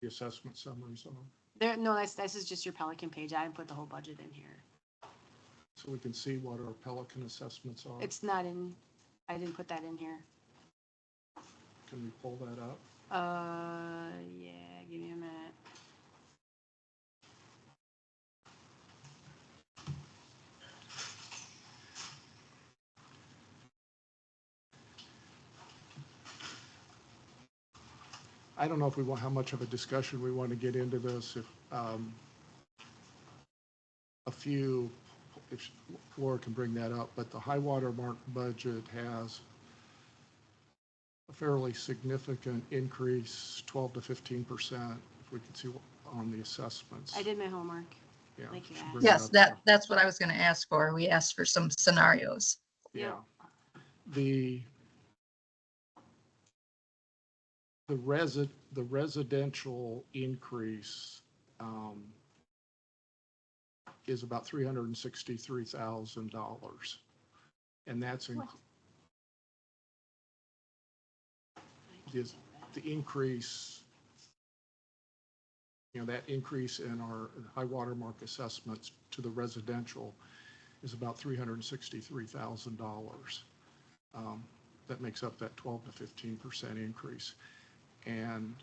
the assessment summaries are? There, no, this is just your Pelican page. I didn't put the whole budget in here. So we can see what our Pelican assessments are? It's not in, I didn't put that in here. Can we pull that up? Yeah, give me a minute. I don't know if we want, how much of a discussion we want to get into this, if, a few, if Laura can bring that up, but the high water mark budget has a fairly significant increase, 12 to 15%, if we can see on the assessments. I did my homework. Yeah, like you should asked. bring it Yes, up there. that's what I was going to ask for. We asked for some scenarios. Yeah. The residential increase is about $363,000. And that's the increase, that increase in our high water mark assessments to the residential is about $363,000. That makes up that 12 to 15% increase. And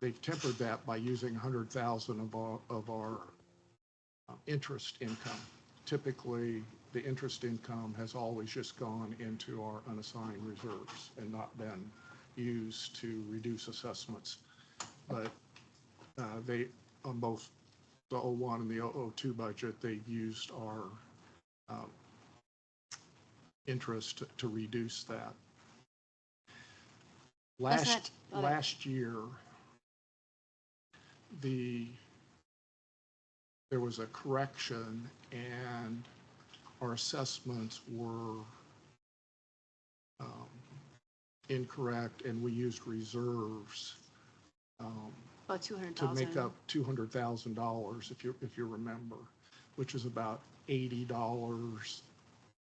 they've tempered that by using 100,000 of our interest income. Typically, the interest income has always just gone into our unassigned reserves and not been used to reduce assessments. But they, on both the 01 and the 002 budget, they've used our interest to reduce that. Last year, there was a correction and our assessments were incorrect, and we used reserves About 200,000. to make up $200,000, if you remember, which is about $80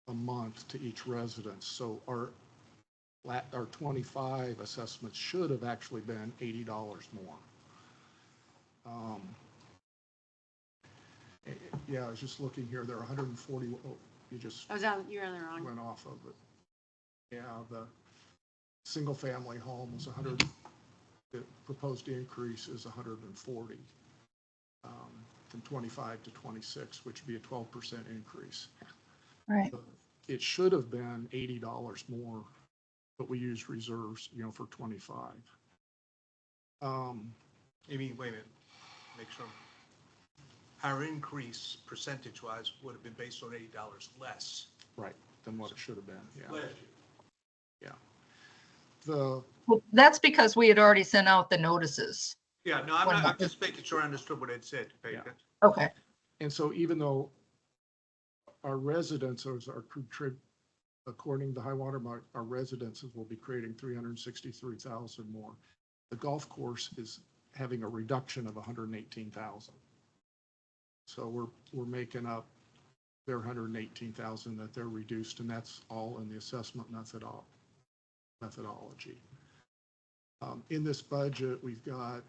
a month to each residence. So our 25 assessments should have actually been $80 more. Yeah, I was just looking here. There are 140. Oh, You're on the wrong. went off of it. Yeah, the single family home is 100. The proposed increase is 140 from 25 to 26, which would be a 12% increase. Right. It should have been $80 more, but we used reserves, for 25. You mean, wait a minute, make sure. Our increase percentage-wise would have been based on $80 less. Right, than what it should have been, yeah. Last Yeah. The, Well, that's because we had already sent out the notices. Yeah, no, I'm just making sure I understood what it said. Yeah. Okay. and so even though our residences are according to high water mark, our residences will be creating 363,000 more. The golf course is having a reduction of 118,000. So we're making up their 118,000 that they're reduced, and that's all in the assessment methodology. In this budget, we've got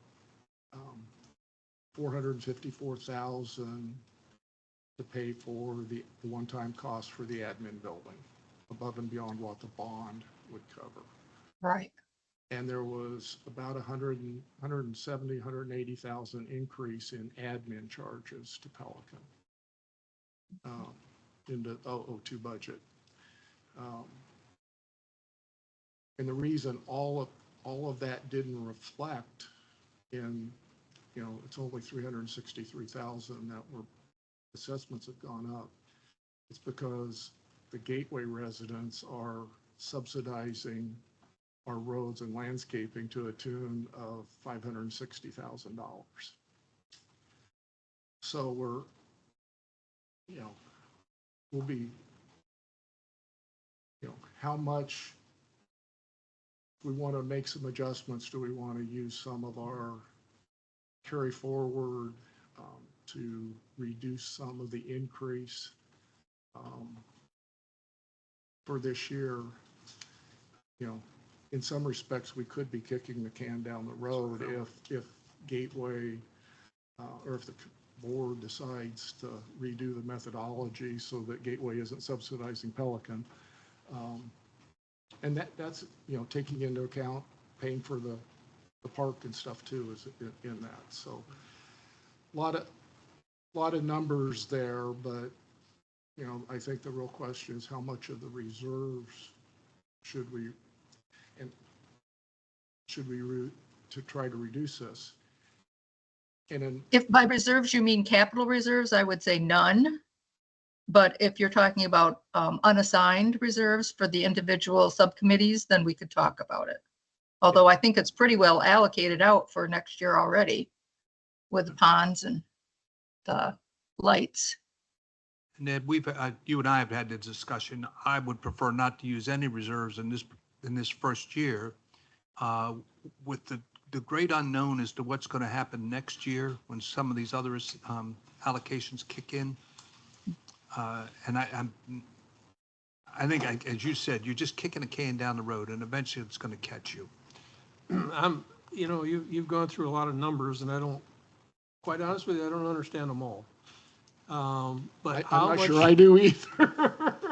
454,000 to pay for the one-time cost for the admin building, above and beyond what the bond would cover. Right. And there was about 170, 180,000 increase in admin charges to Pelican in the 002 budget. And the reason all of that didn't reflect in, it's only 363,000 that were assessments have gone up. It's because the Gateway residents are subsidizing our roads and landscaping to a tune of $560,000. So we'll be, how much we want to make some adjustments. Do we want to use some of our carry forward to reduce some of the increase for this year? In some respects, we could be kicking the can down the road if Gateway or if the board decides to redo the methodology so that Gateway isn't subsidizing Pelican. And that's, taking into account paying for the park and stuff too is in that. So a lot of numbers there, but, I think the real question is how much of the reserves should we to try to reduce this. And then, If by reserves you mean capital reserves, I would say none. But if you're talking about unassigned reserves for the individual subcommittees, then we could talk about it. Although I think it's pretty well allocated out for next year already with the ponds and the lights. Ned, you and I have had this discussion. I would prefer not to use any reserves in this first year, with the great unknown as to what's going to happen next year when some of these other allocations kick in. And I think, as you said, you're just kicking a can down the road, and eventually it's going to catch you. You've gone through a lot of numbers, and quite honest with you, I don't understand them all. But I'm not sure I do either.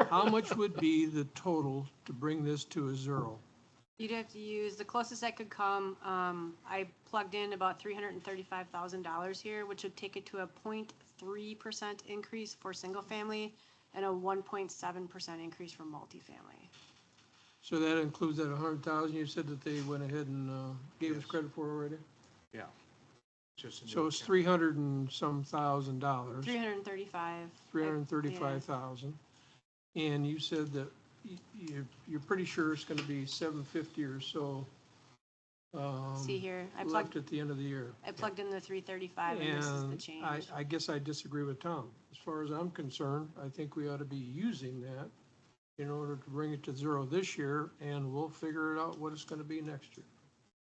how much would be the total to bring this to a zero? You'd have to use, the closest I could come, I plugged in about $335,000 here, which would take it to a 0.3% increase for single family and a 1.7% increase for multifamily. So that includes that 100,000 you said that they went ahead and gave us credit for already? Yeah. Just a new So it's account. 300 and some thousand dollars. 335. 335,000. And you said that you're pretty sure it's gonna be 750 or so. See here, Left at the end of the year. I plugged in the 335 and this is the And change. I guess I disagree with Tom. As far as I'm concerned, I think we ought to be using that in order to bring it to zero this year, and we'll figure it out what it's gonna be next year.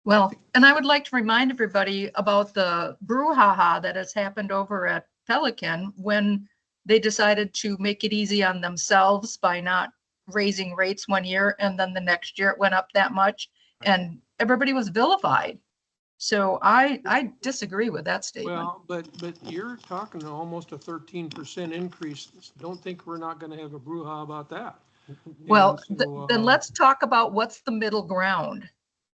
Well, and I would like to remind everybody about the brouhaha that has happened over at Pelican when they decided to make it easy on themselves by not raising rates one year and then the next year it went up that much and everybody was vilified. So I disagree with that statement. Well, but you're talking almost a 13% increase. Don't think we're not gonna have a brouhaha about that. Well, And so, then let's talk about what's the middle ground.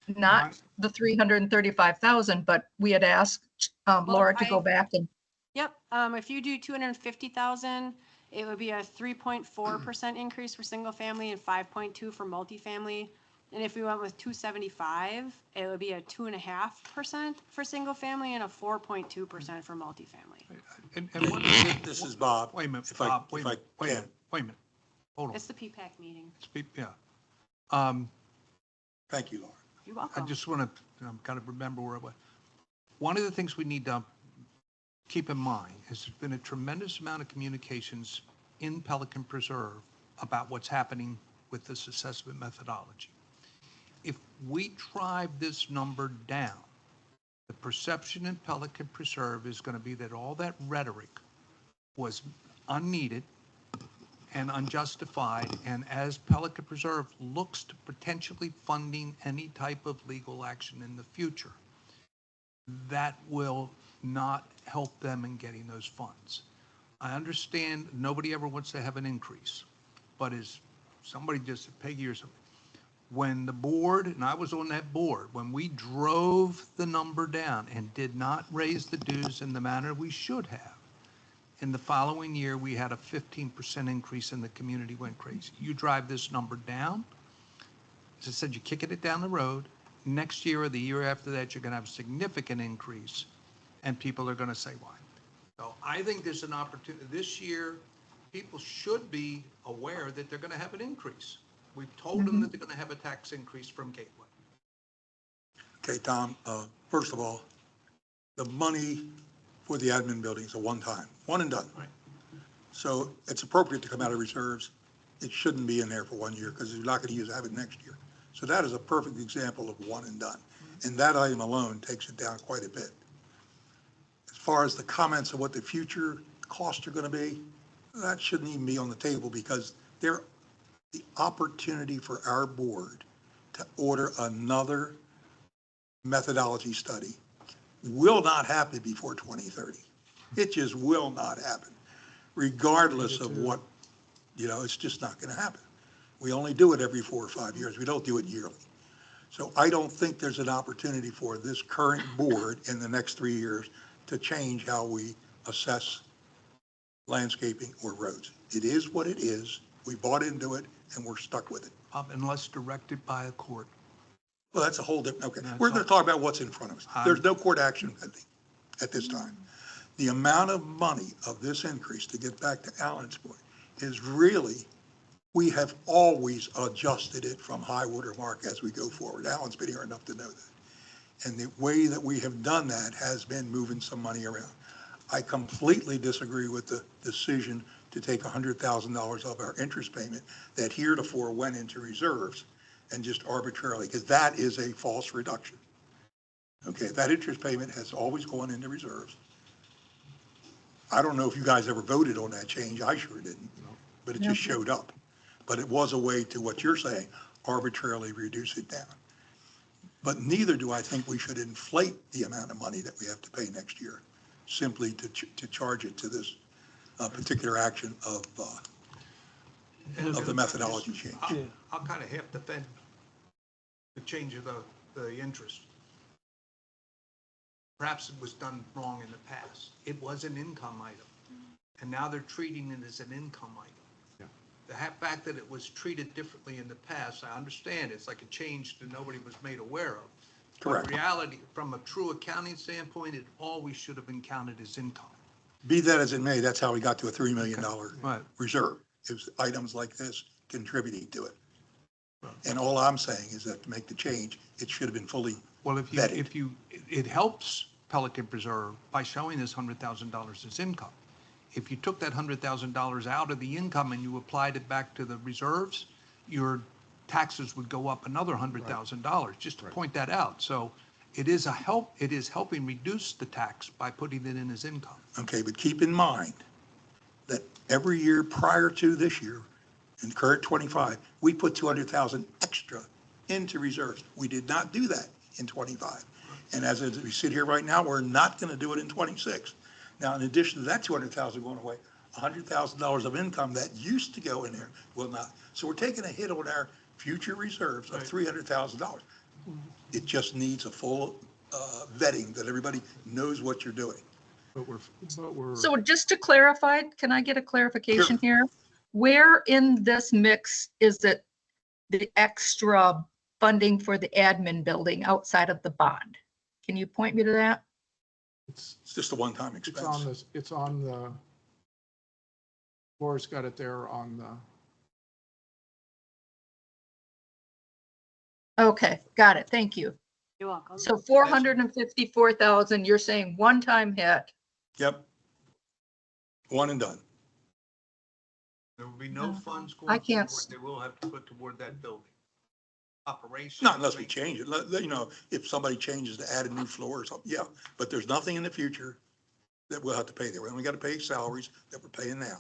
Not the 335,000, but we had asked Laura to go back and, Yep, if you do 250,000, it would be a 3.4% increase for single family and 5.2 for multifamily. And if we went with 275, it would be a 2.5% for single family and a 4.2% for multifamily. And This is Bob. Wait a minute, If I- Bob, wait a if I minute, wait a can. minute, wait a minute. Hold on. It's the PPAC meeting. Yeah. Thank you, Laura. You're I welcome. just want to kind of remember where I was. One of the things we need to keep in mind is there's been a tremendous amount of communications in Pelican Preserve about what's happening with this assessment methodology. If we drive this number down, the perception in Pelican Preserve is going to be that all that rhetoric was unneeded and unjustified, and as Pelican Preserve looks to potentially funding any type of legal action in the future, that will not help them in getting those funds. I understand nobody ever wants to have an increase, but as somebody just, Peggy or something, when the board, and I was on that board, when we drove the number down and did not raise the dues in the manner we should have, in the following year, we had a 15% increase and the community went crazy. You drive this number down, as I said, you're kicking it down the road. Next year or the year after that, you're going to have a significant increase and people are going to say why. So I think there's an opportunity. This year, people should be aware that they're going to have an increase. We've told them that they're going to have a tax increase from Gateway. Okay, Tom, first of all, the money for the admin building is a one-time, one and done. Right. So it's appropriate to come out of reserves. It shouldn't be in there for 1 year because you're not going to have it next year. So that is a perfect example of one and done. And that item alone takes it down quite a bit. As far as the comments of what the future costs are going to be, that shouldn't even be on the table because the opportunity for our board to order another methodology study will not happen before 2030. It just will not happen, regardless of what, it's just not going to happen. We only do it every 4 or 5 years. We don't do it yearly. So I don't think there's an opportunity for this current board in the next 3 years to change how we assess landscaping or roads. It is what it is. We bought into it and we're stuck with it. Unless directed by a court. Well, that's a whole different, okay. That's We're going all. to talk about what's in front of us. There's no court action pending at this time. The amount of money of this increase, to get back to Alan's point, is really, we have always adjusted it from high water mark as we go forward. Alan's been here enough to know that. And the way that we have done that has been moving some money around. I completely disagree with the decision to take $100,000 of our interest payment that heretofore went into reserves and just arbitrarily, because that is a false reduction. Okay, that interest payment has always gone into reserves. I don't know if you guys ever voted on that change. I sure didn't, but it just showed up. But it was a way to, what you're saying, arbitrarily reduce it down. But neither do I think we should inflate the amount of money that we have to pay next year, simply to charge it to this particular action of the methodology change. I'll kind of half defend the change of the interest. Perhaps it was done wrong in the past. It was an income item, and now they're treating it as an income item. The fact that it was treated differently in the past, I understand, it's like a change that nobody was made aware of. Correct. But reality, from a true accounting standpoint, it always should have been counted as income. Be that as it may, that's how we got to a $3 million Right. reserve. It was items like this contributing to it. And all I'm saying is that to make the change, it should have been fully Well, vetted. it helps Pelican Preserve by showing this $100,000 as income. If you took that $100,000 out of the income and you applied it back to the reserves, your taxes would go up another $100,000, just to point that out. So it is helping reduce the tax by putting it in as income. Okay, but keep in mind that every year prior to this year, in the current 25, we put 200,000 extra into reserves. We did not do that in 25. And as we sit here right now, we're not going to do it in 26. Now, in addition to that 200,000 going away, $100,000 of income that used to go in there will not. So we're taking a hit on our future reserves of $300,000. It just needs a full vetting that everybody knows what you're doing. But we're. So just to clarify, can I get a clarification here? Where in this mix is it the extra funding for the admin building outside of the bond? Can you point me to that? It's just a one-time It's expense. on this, it's on the, Laura's got it there on the, Okay, got it. Thank you. You're welcome. So 454,000, you're saying one-time hit. Yep. One and done. There will be no funds I going can't forward. They will have to put toward that building. Operation. Not unless we change it. You know, if somebody changes to add a new floor or something, yeah. But there's nothing in the future that we'll have to pay there. We only got to pay salaries that we're paying now.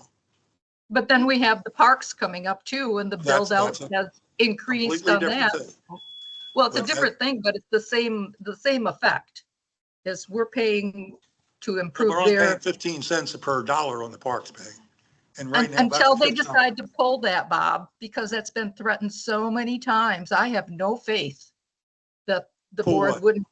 But then we have the parks coming up too, and the That's build out a has increased Completely on that. different thing. Well, it's a But that- different thing, but it's the same effect. Is we're paying to But improve we're only paying their, 15 cents per dollar on the parks pay. And right now. that's until the they fifth dollar. decide to pull that, Bob, because that's been threatened so many times. I have no faith that the Pull board what? would,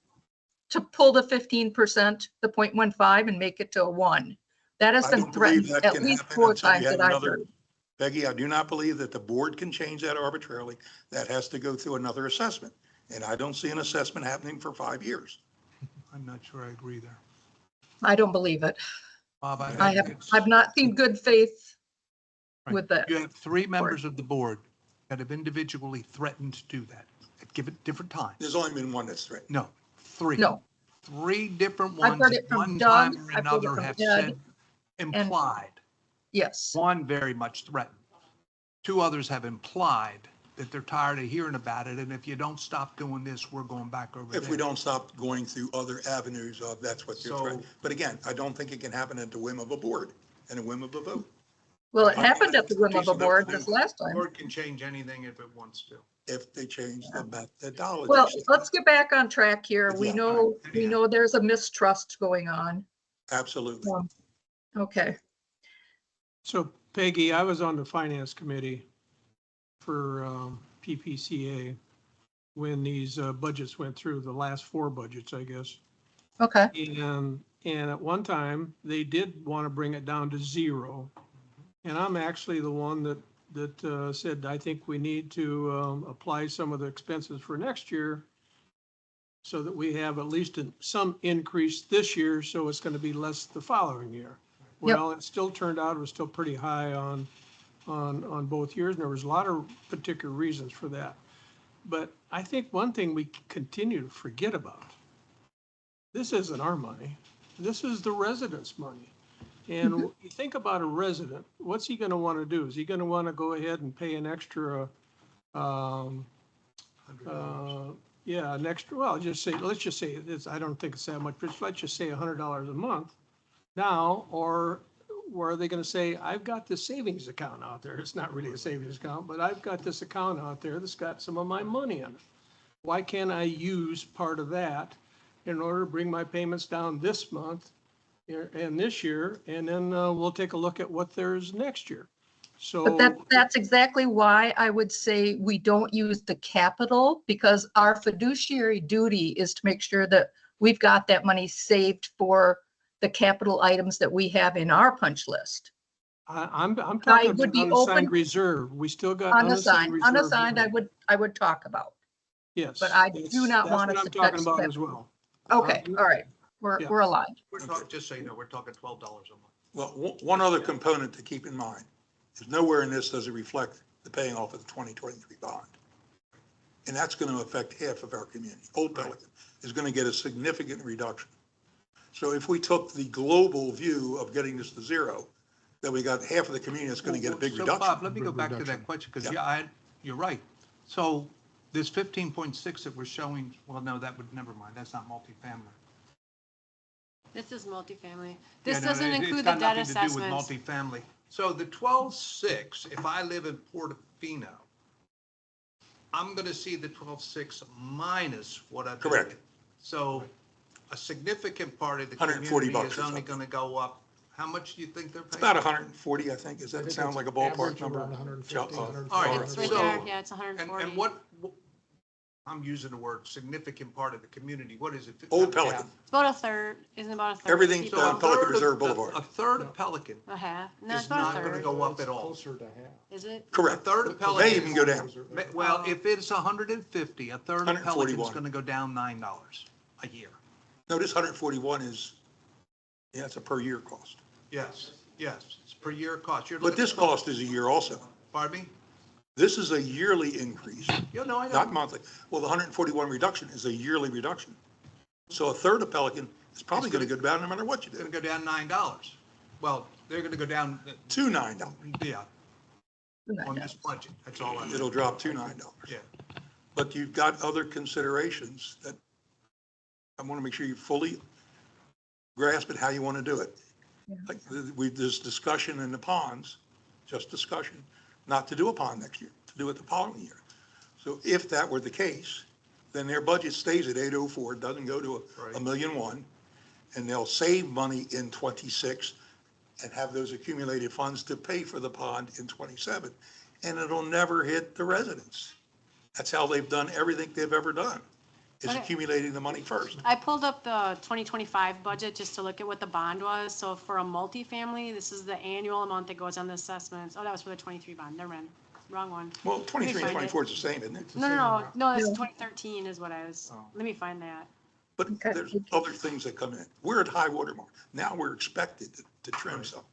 to pull the 15%, the 0.15 and make it to a 1. That has I been don't believe threatened that at can least happen 4 until you times have that I've another. heard. Peggy, I do not believe that the board can change that arbitrarily. That has to go through another assessment. And I don't see an assessment happening for 5 years. I'm not sure I agree there. I don't believe it. Bob, I've not seen good faith Right. with that. You have 3 members of the board that have individually threatened to do that at different times. There's only been one that's threatened. No, 3. No, 3 different I've ones, heard it at from one Doug, time or I've heard it another, from have Ed, said, implied. yes. One very much threatened. 2 others have implied that they're tired of hearing about it, and if you don't stop doing this, we're going back over there. If we don't stop going through other avenues of, that's what you're So- threatening. But again, I don't think it can happen at the whim of a board and a whim of a vote. Well, it I think happened at the whim of a decent enough board to do. this last The time. board can change anything if it wants to. If they change the methodology. Well, let's get back on track here. We Yeah, know, right. we know there's a mistrust going on. Absolutely. Okay, So Peggy, I was on the finance committee for PPCA when these budgets went through, the last 4 budgets, I guess. okay. And at one time, they did want to bring it down to 0. And I'm actually the one that said, I think we need to apply some of the expenses for next year so that we have at least some increase this year, so it's gonna be less the following year. Yep. Well, it still turned out, it was still pretty high on both years, and there was a lot of particular reasons for that. But I think one thing we continue to forget about, this isn't our money, this is the residents' money. And you think about a resident, what's he gonna wanna do? Is he gonna wanna go ahead and pay an extra, yeah, an extra, well, let's just say it's, I don't think it's that much, but let's just say $100 a month now, or are they gonna say, I've got this savings account out there, it's not really a savings account, but I've got this account out there that's got some of my money in it. Why can't I use part of that in order to bring my payments down this month and this year, and then we'll take a look at what there's next year. But So, that's exactly why I would say we don't use the capital, because our fiduciary duty is to make sure that we've got that money saved for the capital items that we have in our punch list. I'm talking would about be unassigned open- reserve. We still got unassigned Unassigned, reserve. I would talk about. Yes. but I that's- do not want us That's to what I'm touch talking about that. as well. Okay, all right, Yeah. we're aligned. We're talking, just so you know, we're talking $12 a month. Well, one other component to keep in mind is nowhere in this does it reflect the paying off of the 2023 bond. And that's going to affect half of our community. Old Pelican is going to get a significant reduction. So if we took the global view of getting this to zero, then we got half of the community that's going to get a big So, reduction. Bob, let me go back to that question, because, Yeah. you're right. So this 15.6 that we're showing, well, no, that would, never mind, that's not multifamily. This is multifamily. Yeah, This no, doesn't it's include got the debt nothing to do with assessments. multifamily. So the 12.6, if I live in Portofino, I'm going to see the 12.6 minus what I've. Correct. So a significant part of the 140 community bucks is or only something. going to go up. How much do you think they're It's paying? about 140, I think. Does I that think sound it's like a ballpark average number? around 150, All All right, It's right so- there, yeah, it's 140. And what, I'm using the word significant part of the community, what is it? Old Pelican. It's about a third, isn't it about a third? of Everything people? on a Pelican third of- Reserve Boulevard. A third of Pelican A half? No, it's is about not a going to third. go up It's at all. closer to half. Is it? Correct. A third of It Pelican. may even go down. Well, if it's 150, a third of Pelican's 141. going to go down $9 a year. No, this 141 is, yeah, it's a per year cost. Yes, it's per year cost. You're But looking this at- cost is a year also. Pardon me? This is a yearly increase, Yeah, no, I know. not monthly. Well, the 141 reduction is a yearly reduction. So a third of Pelican is probably going to go down no matter what you It's going do, to go down $9. Well, they're going to go down, to $9. yeah, on this budget. That's all I know. It'll drop to $9. Yeah. But you've got other considerations that I want to make sure you fully grasp it, how you want to do it. Like this discussion in the ponds, just discussion, not to do a pond next year, to do it the following year. So if that were the case, then their budget stays at 804, doesn't go to Right. $1,000,001, and they'll save money in 26 and have those accumulated funds to pay for the pond in 27. And it'll never hit the residents. That's how they've done everything they've ever done, is Okay. accumulating the money first. I pulled up the 2025 budget just to look at what the bond was. So for a multifamily, this is the annual amount that goes on the assessments. Oh, that was for the 23 bond. Never mind. Wrong one. Well, 23 and find it. 24 is the same, isn't it? No, no, no, no, that's Yeah. 2013 is what I was, Oh. let me find that. But Okay. there's other things that come in. We're at high water mark. Now we're expected to trim some.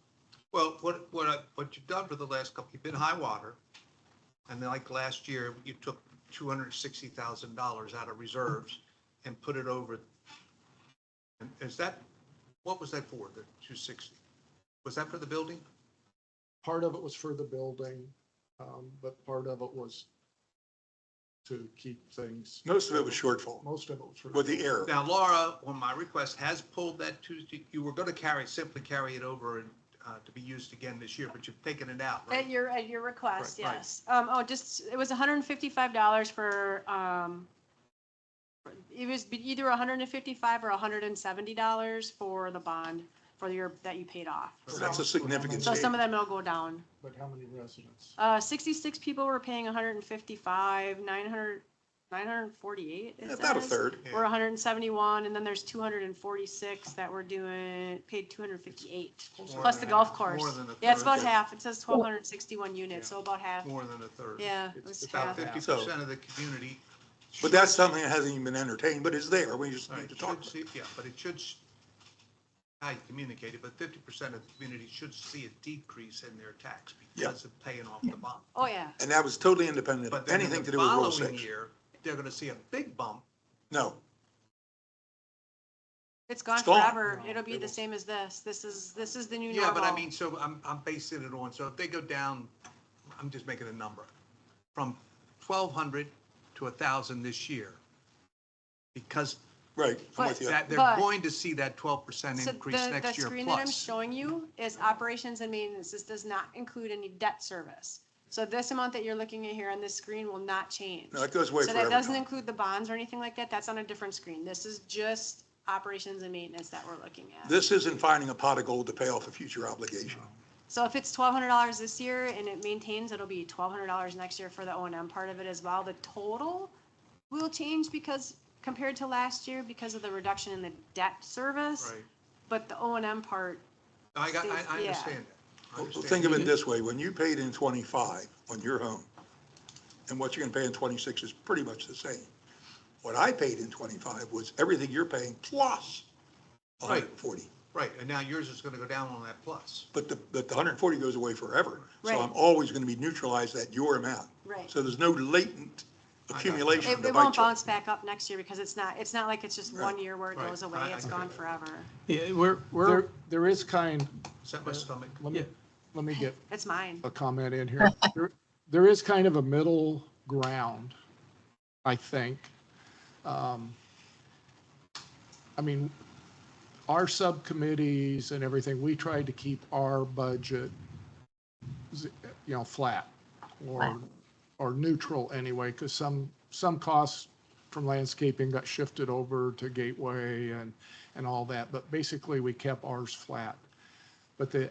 Well, what you've done for the last couple, you've been high water, and then like last year, you took $260,000 out of reserves and put it over. And is that, what was that for, the 260? Was that for the building? Part of it was for the building, but part of it was to keep things. Most of it was shortfall Most of it was for. with the error. Now, Laura, on my request, has pulled that Tuesday, you were going to simply carry it over and to be used again this year, but you've taken it out, right? At your request, Right, right. yes. It was $155 for, it was either $155 or $170 for the bond that you paid off. That's a significant So some of savings. them will go down. But how many residents? 66 people were paying 155, 948, it About a says. third. We're 171, and then there's 246 that were paid 258, More plus than the golf half, course. more than a Yeah, it's third. about half. It says 1,261 units, so about half. More than a third. Yeah, it was About half. 50% of the community But that's something that hasn't even been entertained, but it's there. We just Right, need to talk should about it. see, yeah, but it should, I communicated, but 50% of the community should see a decrease in their tax Yeah. because of paying off the bond. Oh, yeah. And that was totally independent But of then in anything to the do with Rule following 6. year, they're gonna see a big bump. No, It's gone It's gone. forever. It'll be the same as this. This is the new normal. Yeah, but I mean, so I'm basing it on, so if they go down, I'm just making a number, from 1,200 to 1,000 this year, because right, I'm But with you. that, they're But- going to see that 12% So increase the next year screen that I'm plus. showing you is operations and maintenance. This does not include any debt service. So this amount that you're looking at here on this screen will not change. No, it goes away So forever. that doesn't Tom. include the bonds or anything like that. That's on a different screen. This is just operations and maintenance that we're looking at. This isn't finding a pot of gold to pay off a future obligation. So if it's $1,200 this year and it maintains, it'll be $1,200 next year for the O&M part of it as well. The total will change because, compared to last year, because of the reduction in the debt service. Right. But the O&M part, I stays- understand that. I Well, understand. think of it this way, when you paid in 25 on your home, and what you're gonna pay in 26 is pretty much the same. What I paid in 25 was everything you're paying plus Right. 140. Right, and now yours is gonna go down on that plus. But the 140 goes away forever. So Right. I'm always gonna be neutralized at your amount. Right. So there's no latent accumulation it to it bite won't you. bounce back up next year because it's not like it's just one Right. year where it Right. goes away. I It's get gone it. forever. Yeah, we're, There is kind, Set my stomach. let me get It's mine. a comment in here. There is kind of a middle ground, I think. I mean, our subcommittees and everything, we tried to keep our budget, flat or neutral anyway, because some costs from landscaping got shifted over to Gateway and all that, but basically we kept ours flat. But the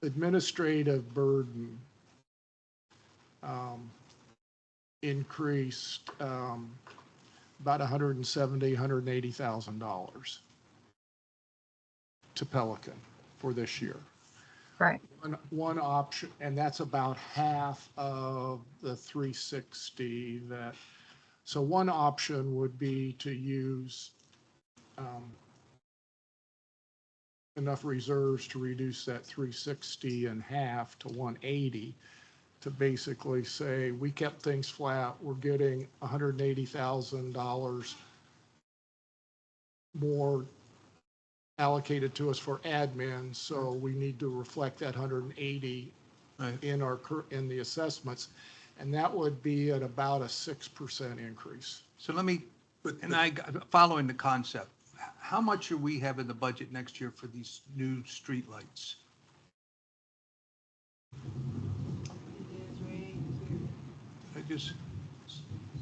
administrative burden increased about $170,000, $180,000 to Pelican for this year. Right. One option, and that's about half of the 360 that, so one option would be to use enough reserves to reduce that 360 in half to 180, to basically say, we kept things flat, we're getting $180,000 more allocated to us for admin, so we need to reflect that 180 Right. in the assessments, and that would be at about a 6% increase. So let me, But- following the concept, how much are we have in the budget next year for these new streetlights?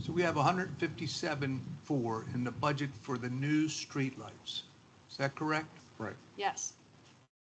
So we have 157.4 in the budget for the new streetlights. Is that correct? Right. Yes.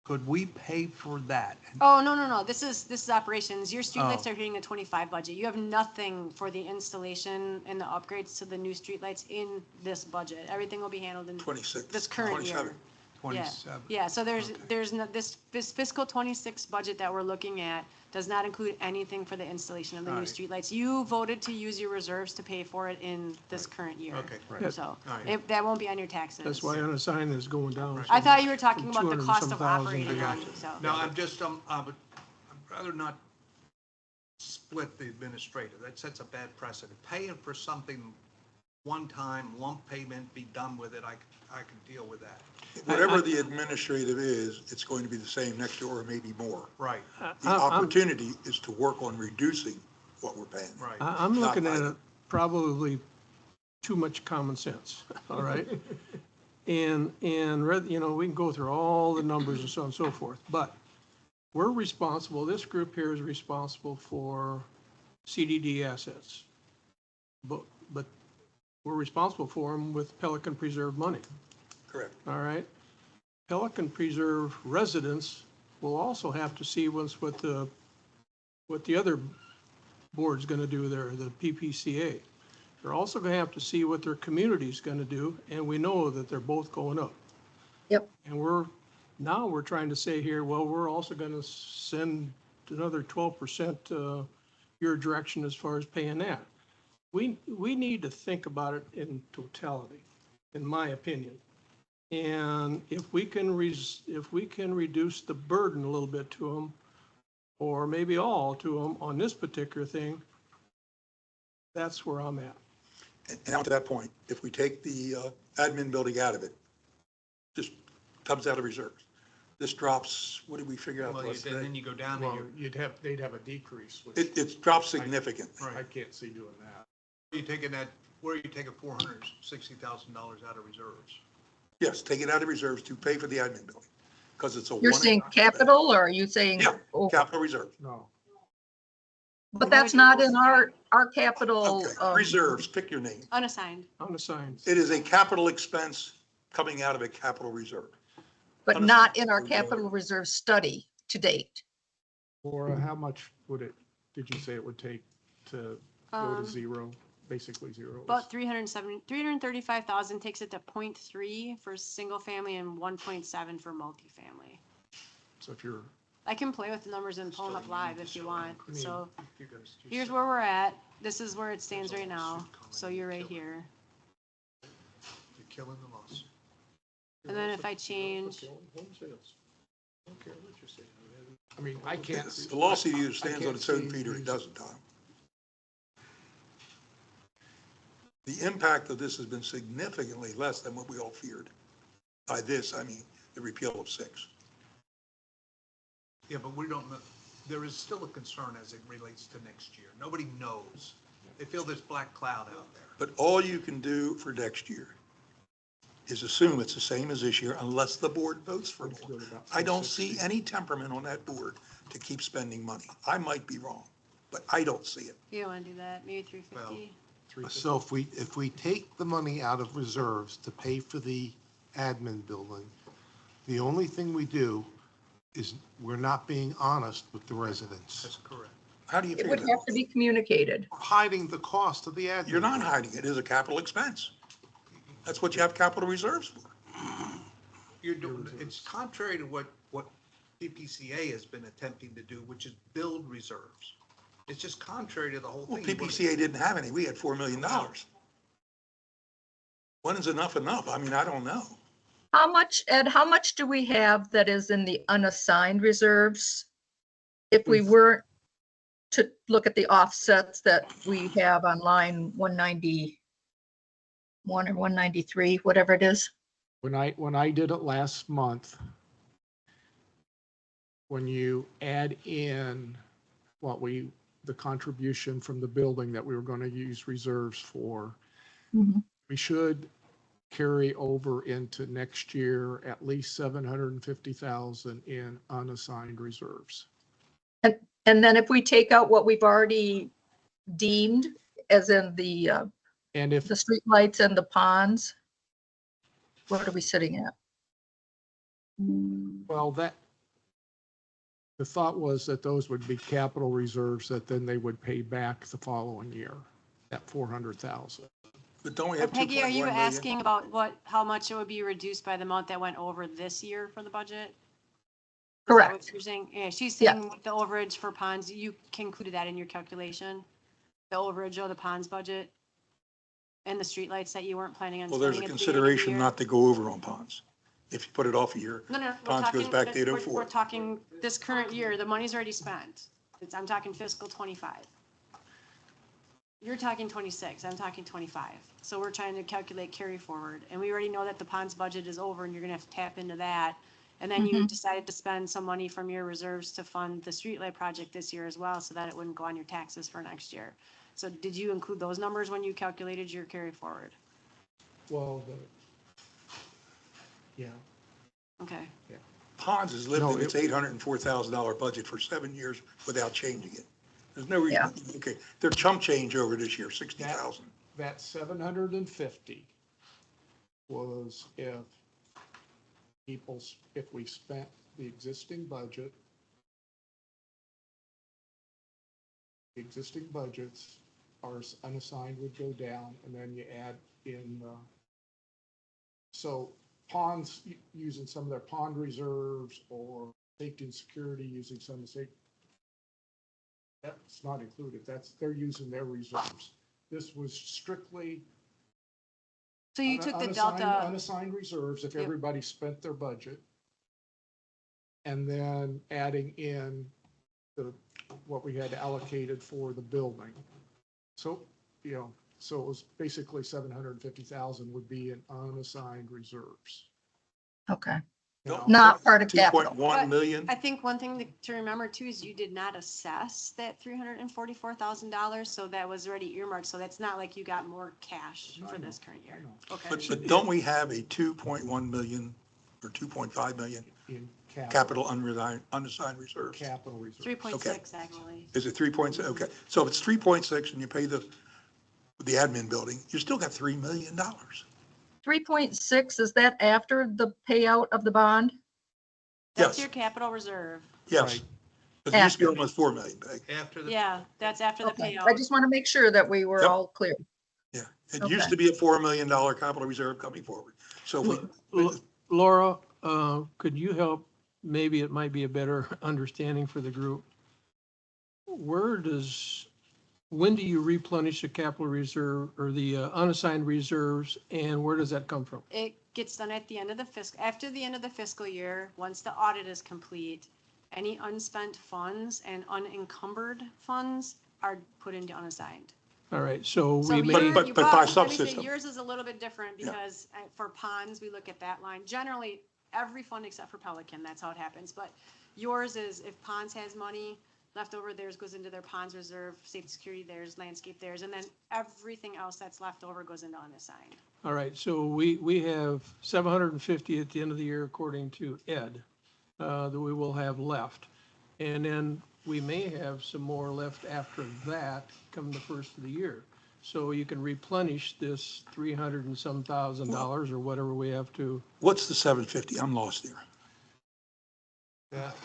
Could we pay for that? Oh, no. This is operations. Your streetlights Oh. are hitting the 25 budget. You have nothing for the installation and the upgrades to the new streetlights in this budget. Everything will be handled in 26. this current year. 27. 27? Yeah, so Okay. there's no, this fiscal 26 budget that we're looking at does not include anything for the installation of the new Alright. streetlights. You voted to use your reserves to pay for it in this current year. Okay. Right. So, Alright. that won't be on your taxes. that's why unassigned is going down. I thought you were talking From about the 200 cost some of thousand operating to- on, so. No, I'm just, I'd rather not split the administrator. That sets a bad precedent. Paying for something one time, lump payment, be done with it, I can deal with that. Whatever the administrative is, it's going to be the same next year or maybe more. Right, The opportunity is to work on reducing what we're paying. right. I'm looking Not at by it probably too much common sense, all right? And, we can go through all the numbers and so on and so forth, but we're responsible, this group here is responsible for CDD assets. But we're responsible for them with Pelican Preserve money, Correct. all right? Pelican Preserve residents will also have to see what the other board's gonna do there, the PPCA. They're also gonna have to see what their community's gonna do, and we know that they're both going up. Yep. And now we're trying to say here, well, we're also gonna send another 12% your direction as far as paying that. we need to think about it in totality, in my opinion. And if we can reduce the burden a little bit to them, or maybe all to them on this particular thing, that's where I'm at. And now to that point, if we take the admin building out of it, just comes out of reserves. This drops, what did we figure out? Well, last and night? then you go down Well, and they'd have a decrease, which It's dropped significantly. Right. I can't see doing that. where are you taking $460,000 out of reserves? Yes, take it out of reserves to pay for the admin building, because it's a. You're one- saying capital, or are you saying? Yeah, oh, capital reserve. No, But that's not in our capital. Okay, reserves, pick your name. Unassigned. Unassigned. It is a capital expense coming out of a capital reserve. But not in our capital reserve study to date. Laura, how much did you say it would take to go to Um, zero, basically zero? About 335,000 takes it to 0.3 for single family and 1.7 for multifamily. So if you're, I can play with the numbers and pull them up live if you want. mean, So here's where we're at. This is where it stands right now. So you're right here. You're killing the loss. And then if I change, I mean, I can't. see- The lawsuit either I stands on can't its own see feet or it these- doesn't, Tom. The impact of this has been significantly less than what we all feared. By this, I mean the repeal of 6. Yeah, but we don't know, there is still a concern as it relates to next year. Nobody knows. They feel this black cloud out there. But all you can do for next year is assume it's the same as this year unless the board votes for it. I don't see any temperament on that board to keep spending money. I might be wrong, but I don't see it. you don't want to do that, maybe 350. So if we take the money out of reserves to pay for the admin building, the only thing we do is we're not being honest with the residents. That's correct. How do you It figure would that? have to be communicated. We're hiding the cost of the admin. You're not building. hiding it. It is a capital expense. That's what you have capital reserves for. You're doing, it's contrary to what PPCA has been attempting to do, which is build reserves. It's just contrary to the whole Well, thing. PPCA didn't have any. We had $4 million. When is enough enough? I mean, I don't know. How much, Ed, how much do we have that is in the unassigned reserves? If we were to look at the offsets that we have on line 191 or 193, whatever it is. When I did it last month, when you add in the contribution from the building that we were going to use reserves for, we should carry over into next year at least 750,000 in unassigned reserves. And then if we take out what we've already deemed, as in the And if, streetlights and the ponds, what are we sitting at? well, the thought was that those would be capital reserves that then they would pay back the following year, that 400,000. But don't we have 2.1 Peggy, are you million? asking about how much it would be reduced by the amount that went over this year for the budget? Is that what Correct. you're saying? Yeah, she's Yeah. saying with the overage for ponds, you included that in your calculation? The overage of the ponds budget? And the streetlights that you weren't planning on Well, spending there's a at the beginning of the consideration year? not to go over on ponds. If you put it off a year, No, we're ponds goes talking, back to we're 804. talking this current year, the money's already spent. I'm talking fiscal 25. You're talking 26, I'm talking 25. So we're trying to calculate carry forward, and we already know that the ponds budget is over, and you're gonna have to tap into that. And then you decided to spend some money from your reserves to fund the streetlight project this year as well, so that it wouldn't go on your taxes for next year. So did you include those numbers when you calculated your carry forward? Well, yeah. Okay. Ponds has lived No, in its $804,000 budget for 7 years without changing it. There's no Yeah. reason, okay, their chump change over this year, 60,000. That 750 was if we spent the existing budget, the existing budgets, our unassigned would go down, and then you add in, so ponds using some of their pond reserves, or safety and security using some of the safety. That's not included. They're using their reserves. this was strictly So you took the unassigned- delta, Unassigned reserves if Yep. everybody spent their budget. And then adding in what we had allocated for the building. So, so it was basically 750,000 would be in unassigned reserves. Okay, Now, not part of capital. 2.1 million. I think one thing to remember too is you did not assess that $344,000, so that was already earmarked, so that's not like you got more cash I for know, this current year. I know. Okay. But don't we have a 2.1 million or 2.5 million In capital unassigned reserves? Capital reserves. 3.6 actually. Is it 3.6? Okay, so if it's 3.6 and you pay the admin building, you still got $3 million. 3.6, is that after the payout of the bond? That's Yes. your capital reserve. Yes. Right. Because it used to be After. almost 4 million, Peg. After the. Yeah, that's after the Okay, payout. I just want to make sure that we were Yep. all clear. Yeah, it Okay. used to be a $4 million capital reserve coming forward. So if we, Laura, could you help? Maybe it might be a better understanding for the group. When do you replenish the capital reserve or the unassigned reserves, and where does that come from? It gets done at the end of the after the end of the fiscal year, once the audit is complete, any unspent funds and unencumbered funds are put into unassigned. All right, so So we your- may, But you by let me say subsystem. yours is a little bit different Yeah. because for ponds, we look at that line. Generally, every fund except for Pelican, that's how it happens. But yours is if ponds has money left over, theirs goes into their ponds reserve, safety security theirs, landscape theirs, and then everything else that's left over goes into unassigned. all right, so we have 750 at the end of the year, according to Ed, that we will have left. And then we may have some more left after that, come the first of the year. So you can replenish this 300 and some $1,000 or whatever we have to. what's the 750? I'm lost here.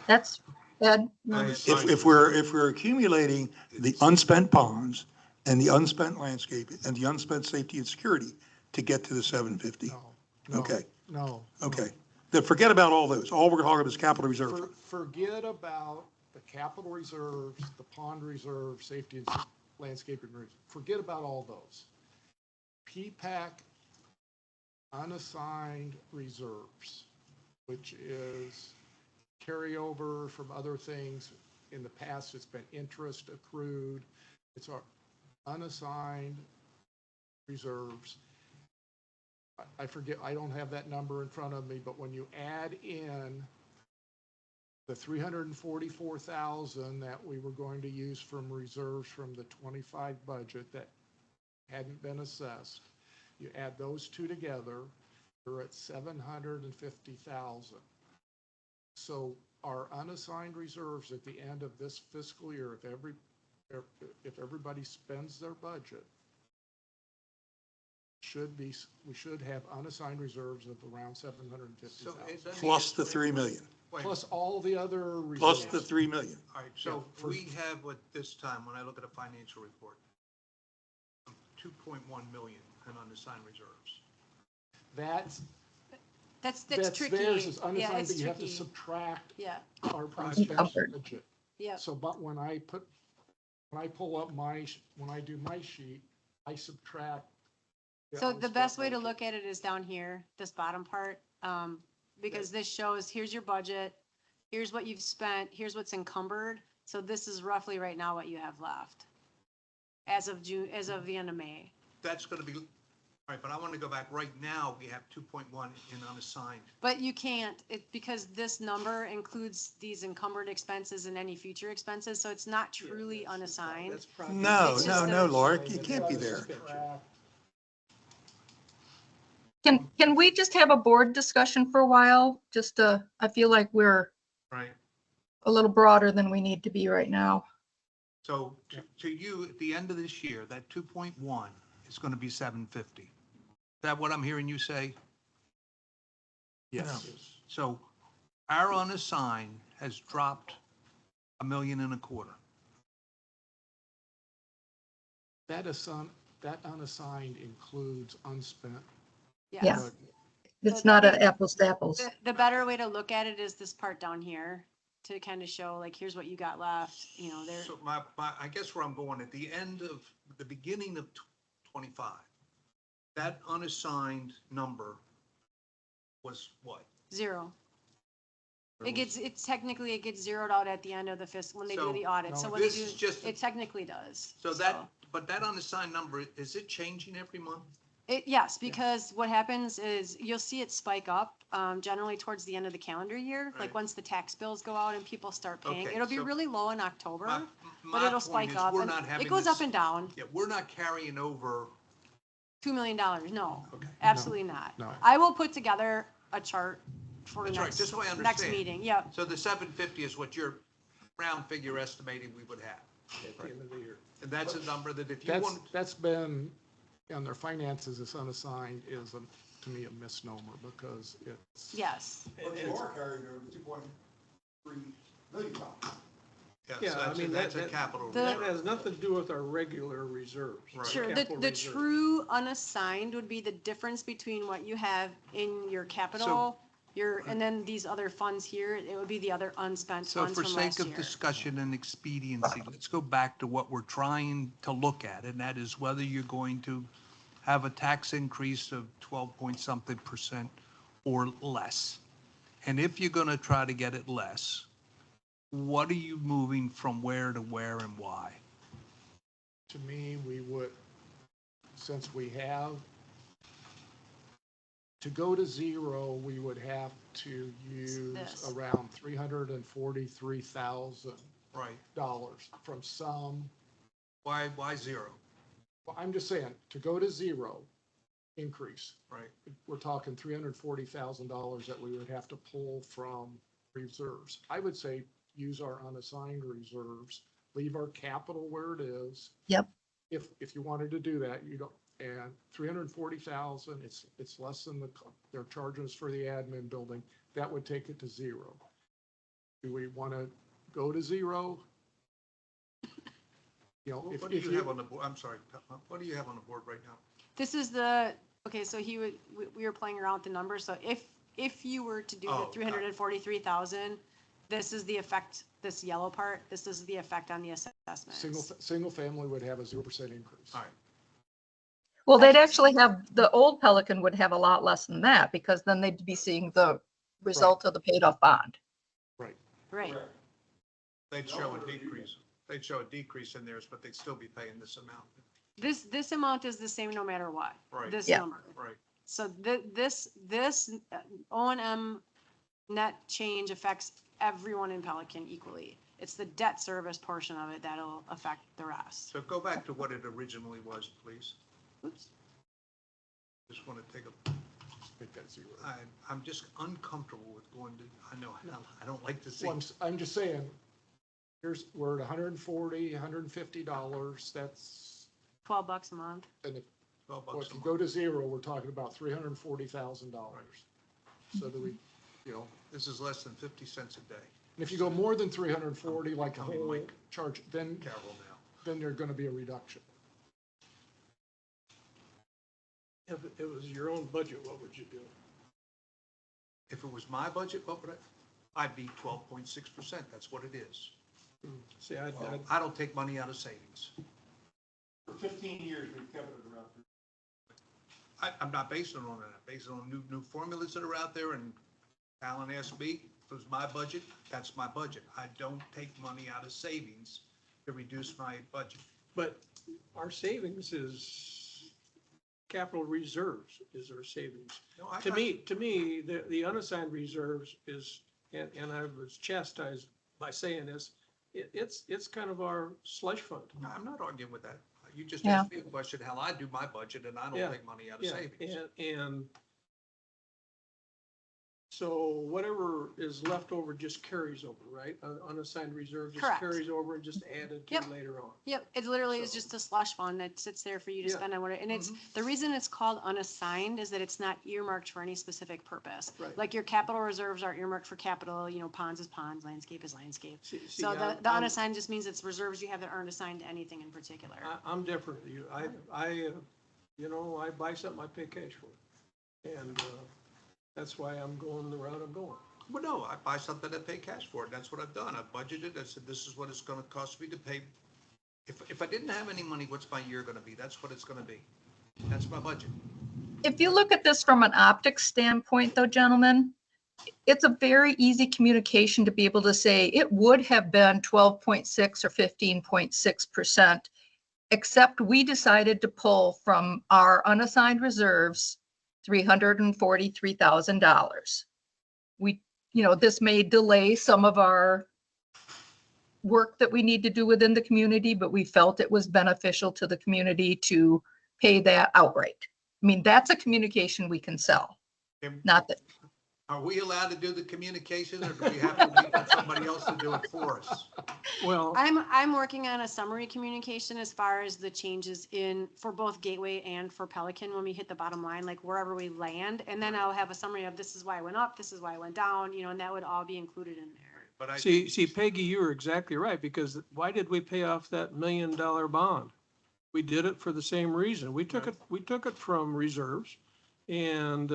That's, Ed, If we're accumulating the unspent ponds and the unspent landscape and the unspent safety and security to get to the 750. No, Okay. no. Okay. Then forget about all those. All we're talking about is capital reserve. Forget about the capital reserves, the pond reserve, safety and landscaping reserve. Forget about all those. P-PAC unassigned reserves, which is carryover from other things. In the past, it's been interest accrued. It's our unassigned reserves. I forget, I don't have that number in front of me, but when you add in the 344,000 that we were going to use from reserves from the 25 budget that hadn't been assessed, you add those two together, you're at 750,000. So our unassigned reserves at the end of this fiscal year, if everybody spends their budget, we should have unassigned reserves of around 750,000. Plus the 3 million. Plus all the other reserves. Plus the 3 million. All right, so we have at this time, when I look at a financial report, 2.1 million in unassigned reserves. That's That's tricky. theirs is Yeah, unassigned, it's but you have to tricky. subtract Yeah, our unspent Encumbered. budget. yeah. So, but when I pull up when I do my sheet, I subtract. So the unspent best way to budget. look at it is down here, this bottom part, because this shows, here's your budget, here's what you've spent, here's what's encumbered. So this is roughly right now what you have left as of June, as of the end of May. That's going to be, all right, but I want to go back. Right now, we have 2.1 in unassigned. But you can't, because this number includes these encumbered expenses and any future expenses, so it's not truly unassigned. No, It's no, just no, a- Laura, you can't be there. Subtract. can we just have a board discussion for a while? Just I feel like we're Right. a little broader than we need to be right now. So to you, at the end of this year, that 2.1 is going to be 750. Is that what I'm hearing you say? Yes. So our unassigned has dropped $1.25 million. That unassigned includes unspent. Yeah. budget. It's not a apples to apples. The better way to look at it is this part down here to kind of show like, here's what you got left, there. So I guess where I'm going, at the end of, the beginning of 25. That unassigned number was what? Zero. It's technically, it gets zeroed out at the end of the when they do So, the audit. So no, when they this do, is just- it technically does. So that, but that unassigned number, is it changing every month? Yes, because what happens is you'll see it spike up, generally towards the end of the calendar year, like Right. once the tax bills go out and people start paying. Okay, It'll be so really low in October, My but it'll point spike is, up. we're and not having It goes this- up and down. Yeah, we're not carrying over, $2 million, no, Okay. absolutely not. No. I will put together a chart for That's right, next, just so I next understand. meeting, yep. so the 750 is what your round figure estimating we would have. At the end of the year. And that's a number that if you That's, want, that's been, on their finances, it's unassigned is, to me, a misnomer because it's. Yes, But you are carrying over $2.3 million. Yeah, I mean, that's a that- capital The- That reserve. has nothing to do with our regular reserves. Right. sure. The capital reserve. true unassigned would be the difference between what you have in your capital, and then these other funds here, it would be the other unspent So funds for from sake last of year. discussion and expediency, let's go back to what we're trying to look at, and that is whether you're going to have a tax increase of 12 point something % or less. And if you're going to try to get it less, what are you moving from where to where and why? To me, we would, since we have, to go to zero, we would have to use This. around $343,000 Right. from some, Why zero? well, I'm just saying, to go to zero increase, Right. we're talking $340,000 that we would have to pull from reserves. I would say use our unassigned reserves, leave our capital where it is. Yep. If you wanted to do that, you don't, and 340,000, it's less than they're charging us for the admin building, that would take it to zero. Do we want to go to zero? You know, What do you have on the board? I'm sorry, what do you have on the board right now? This is okay, so we were playing around with the numbers, so if you were to do Oh, the got it. 343,000, this is the effect, this yellow part, this is the effect on the assessments. Single family would have a 0% increase. All right. Well, they'd actually have, the old Pelican would have a lot less than that because then they'd be seeing the result of the paid off bond. Right. Right, They'd show a decrease. They'd show a decrease in theirs, but they'd still be paying this amount. this amount is the same no matter what. Right. This Yeah. number. Right. So this O&M net change affects everyone in Pelican equally. It's the debt service portion of it that'll affect the rest. So go back to what it originally was, please. Oops. Just want to take a, Make that zero. I'm just uncomfortable with going to, I know, I don't like to see. Well, I'm just saying, we're at $140, $150, that's, $12 a month. and if, 12 well, bucks if a you month. go to zero, we're talking about $340,000. So do we, you know, This is less than 50 cents a day. and if you go more than 340, like the I mean, whole Mike. charge, then Careful now. there's gonna be a reduction. If it was your own budget, what would you do? If it was my budget, what would I'd be 12.6%. That's what it is. See, I'd, I don't take money out of savings. For 15 years, we've kept it around. I'm not basing it on that. I'm basing it on new formulas that are out there, and Alan asked me, if it was my budget, that's my budget. I don't take money out of savings to reduce my budget. but our savings is, capital reserves is our savings. No, I To got- me, the unassigned reserves is, and I was chastised by saying this, it's kind of our slush fund. No, I'm not arguing with that. You just Yeah. asked me a question, how I do my budget, and I Yeah. don't take money out of Yeah, savings. and so whatever is left over just carries over, right? Unassigned reserve just Correct. carries over and just added to Yep. later on. Yep, it literally is So- just a slush fund that sits there for you to Yeah. spend on whatever, and it's, Mm-hmm. the reason it's called unassigned is that it's not earmarked for any specific purpose. Right. Like your capital reserves are earmarked for capital, ponds is ponds, landscape is landscape. See, So the I'm- unassigned just means it's reserves you have that aren't assigned to anything in particular. I'm different. I buy something, I pay cash for it. And, that's why I'm going the route I'm going. Well, no, I buy something and pay cash for it. That's what I've done. I've budgeted. I said, this is what it's gonna cost me to pay. If I didn't have any money, what's my year gonna be? That's what it's gonna be. That's my budget. If you look at this from an optics standpoint, though, gentlemen, it's a very easy communication to be able to say it would have been 12.6 or 15.6%, except we decided to pull from our unassigned reserves $343,000. We, this may delay some of our work that we need to do within the community, but we felt it was beneficial to the community to pay that outright. I mean, that's a communication we can sell, not that. Are we allowed to do the communication, or do we have to wait for somebody else to do it for us? Well, I'm working on a summary communication as far as the changes for both Gateway and for Pelican when we hit the bottom line, like wherever we land. And then I'll have a summary of this is why I went up, this is why I went down, and that would all be included in there. But I see, Peggy, you were exactly right, because why did we pay off that $1 million bond? We did it for the same reason. We took it from reserves and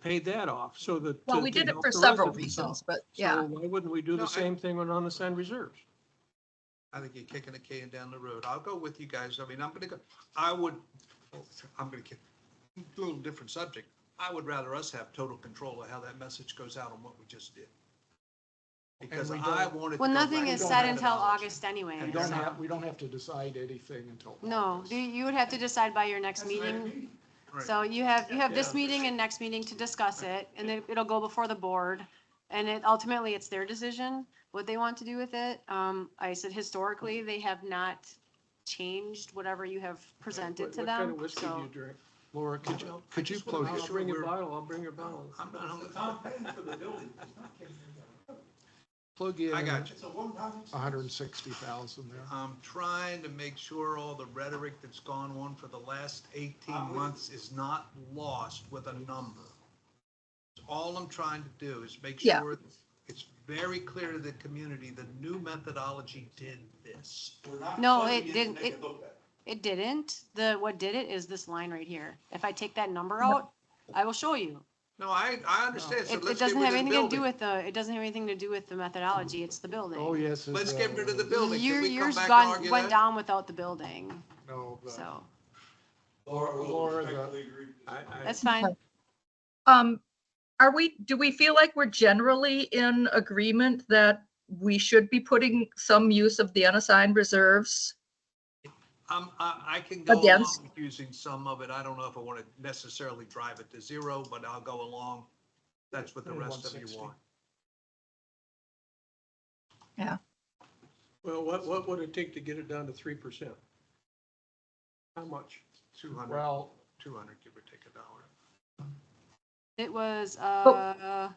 paid that off, so that. Well, to we did it help for the several residents reasons, out. but So yeah. why wouldn't we do No, the same thing on unassigned reserves? I think you're kicking the can down the road. I'll go with you guys. I mean, I'm gonna get a little different subject. I would rather us have total control of how that message goes out on what we just did. Because we I don't- wanted to. Well, go nothing back is to set the until methodology. August anyway. And We don't have to decide anything until. No, August. you would have to decide by your next meeting. Right. So you have this meeting and next meeting to discuss it, and then it'll go before the board. And ultimately, it's their decision, what they want to do with it. I said historically, they have not changed whatever you have presented to What kind them, of whiskey do so. you drink? Laura, could you plug, I'll bring a bottle, I'll bring your bottle. I'm not, plug in I got you. 160,000 there? I'm trying to make sure all the rhetoric that's gone on for the last 18 months is not lost with a number. All I'm trying to do is make Yeah. sure it's very clear to the community, the new methodology did this. No, it didn't, it didn't. What did it is this line right here. If I take that number out, I will show you. No, I understand, so It let's doesn't get have rid of the anything to do building. with it doesn't have anything to do with the methodology, it's the building. Oh, yes. Let's get rid of the building. Can we come Yours back and argue went that? down without the building, No, so, Laura, that's fine. Do we feel like we're generally in agreement that we should be putting some use of the unassigned reserves? I can go along Against? with using some of it. I don't know if I want to necessarily drive it to zero, but I'll go along. That's what the rest of you 160. want. Yeah. Well, what would it take to get it down to 3%? How much? 200, well, 200, give or take $1. It was, Oh.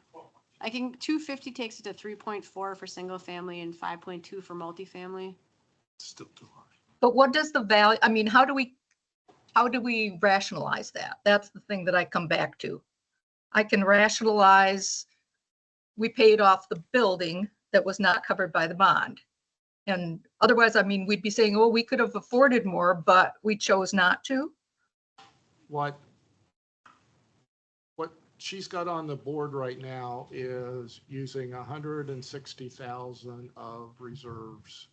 250 takes it to 3.4 for single family and 5.2 for multifamily. Still too high. But what does the value, I mean, how do we rationalize that? That's the thing that I come back to. I can rationalize, we paid off the building that was not covered by the bond. And otherwise, I mean, we'd be saying, oh, we could have afforded more, but we chose not to. what she's got on the board right now is using 160,000 of reserves.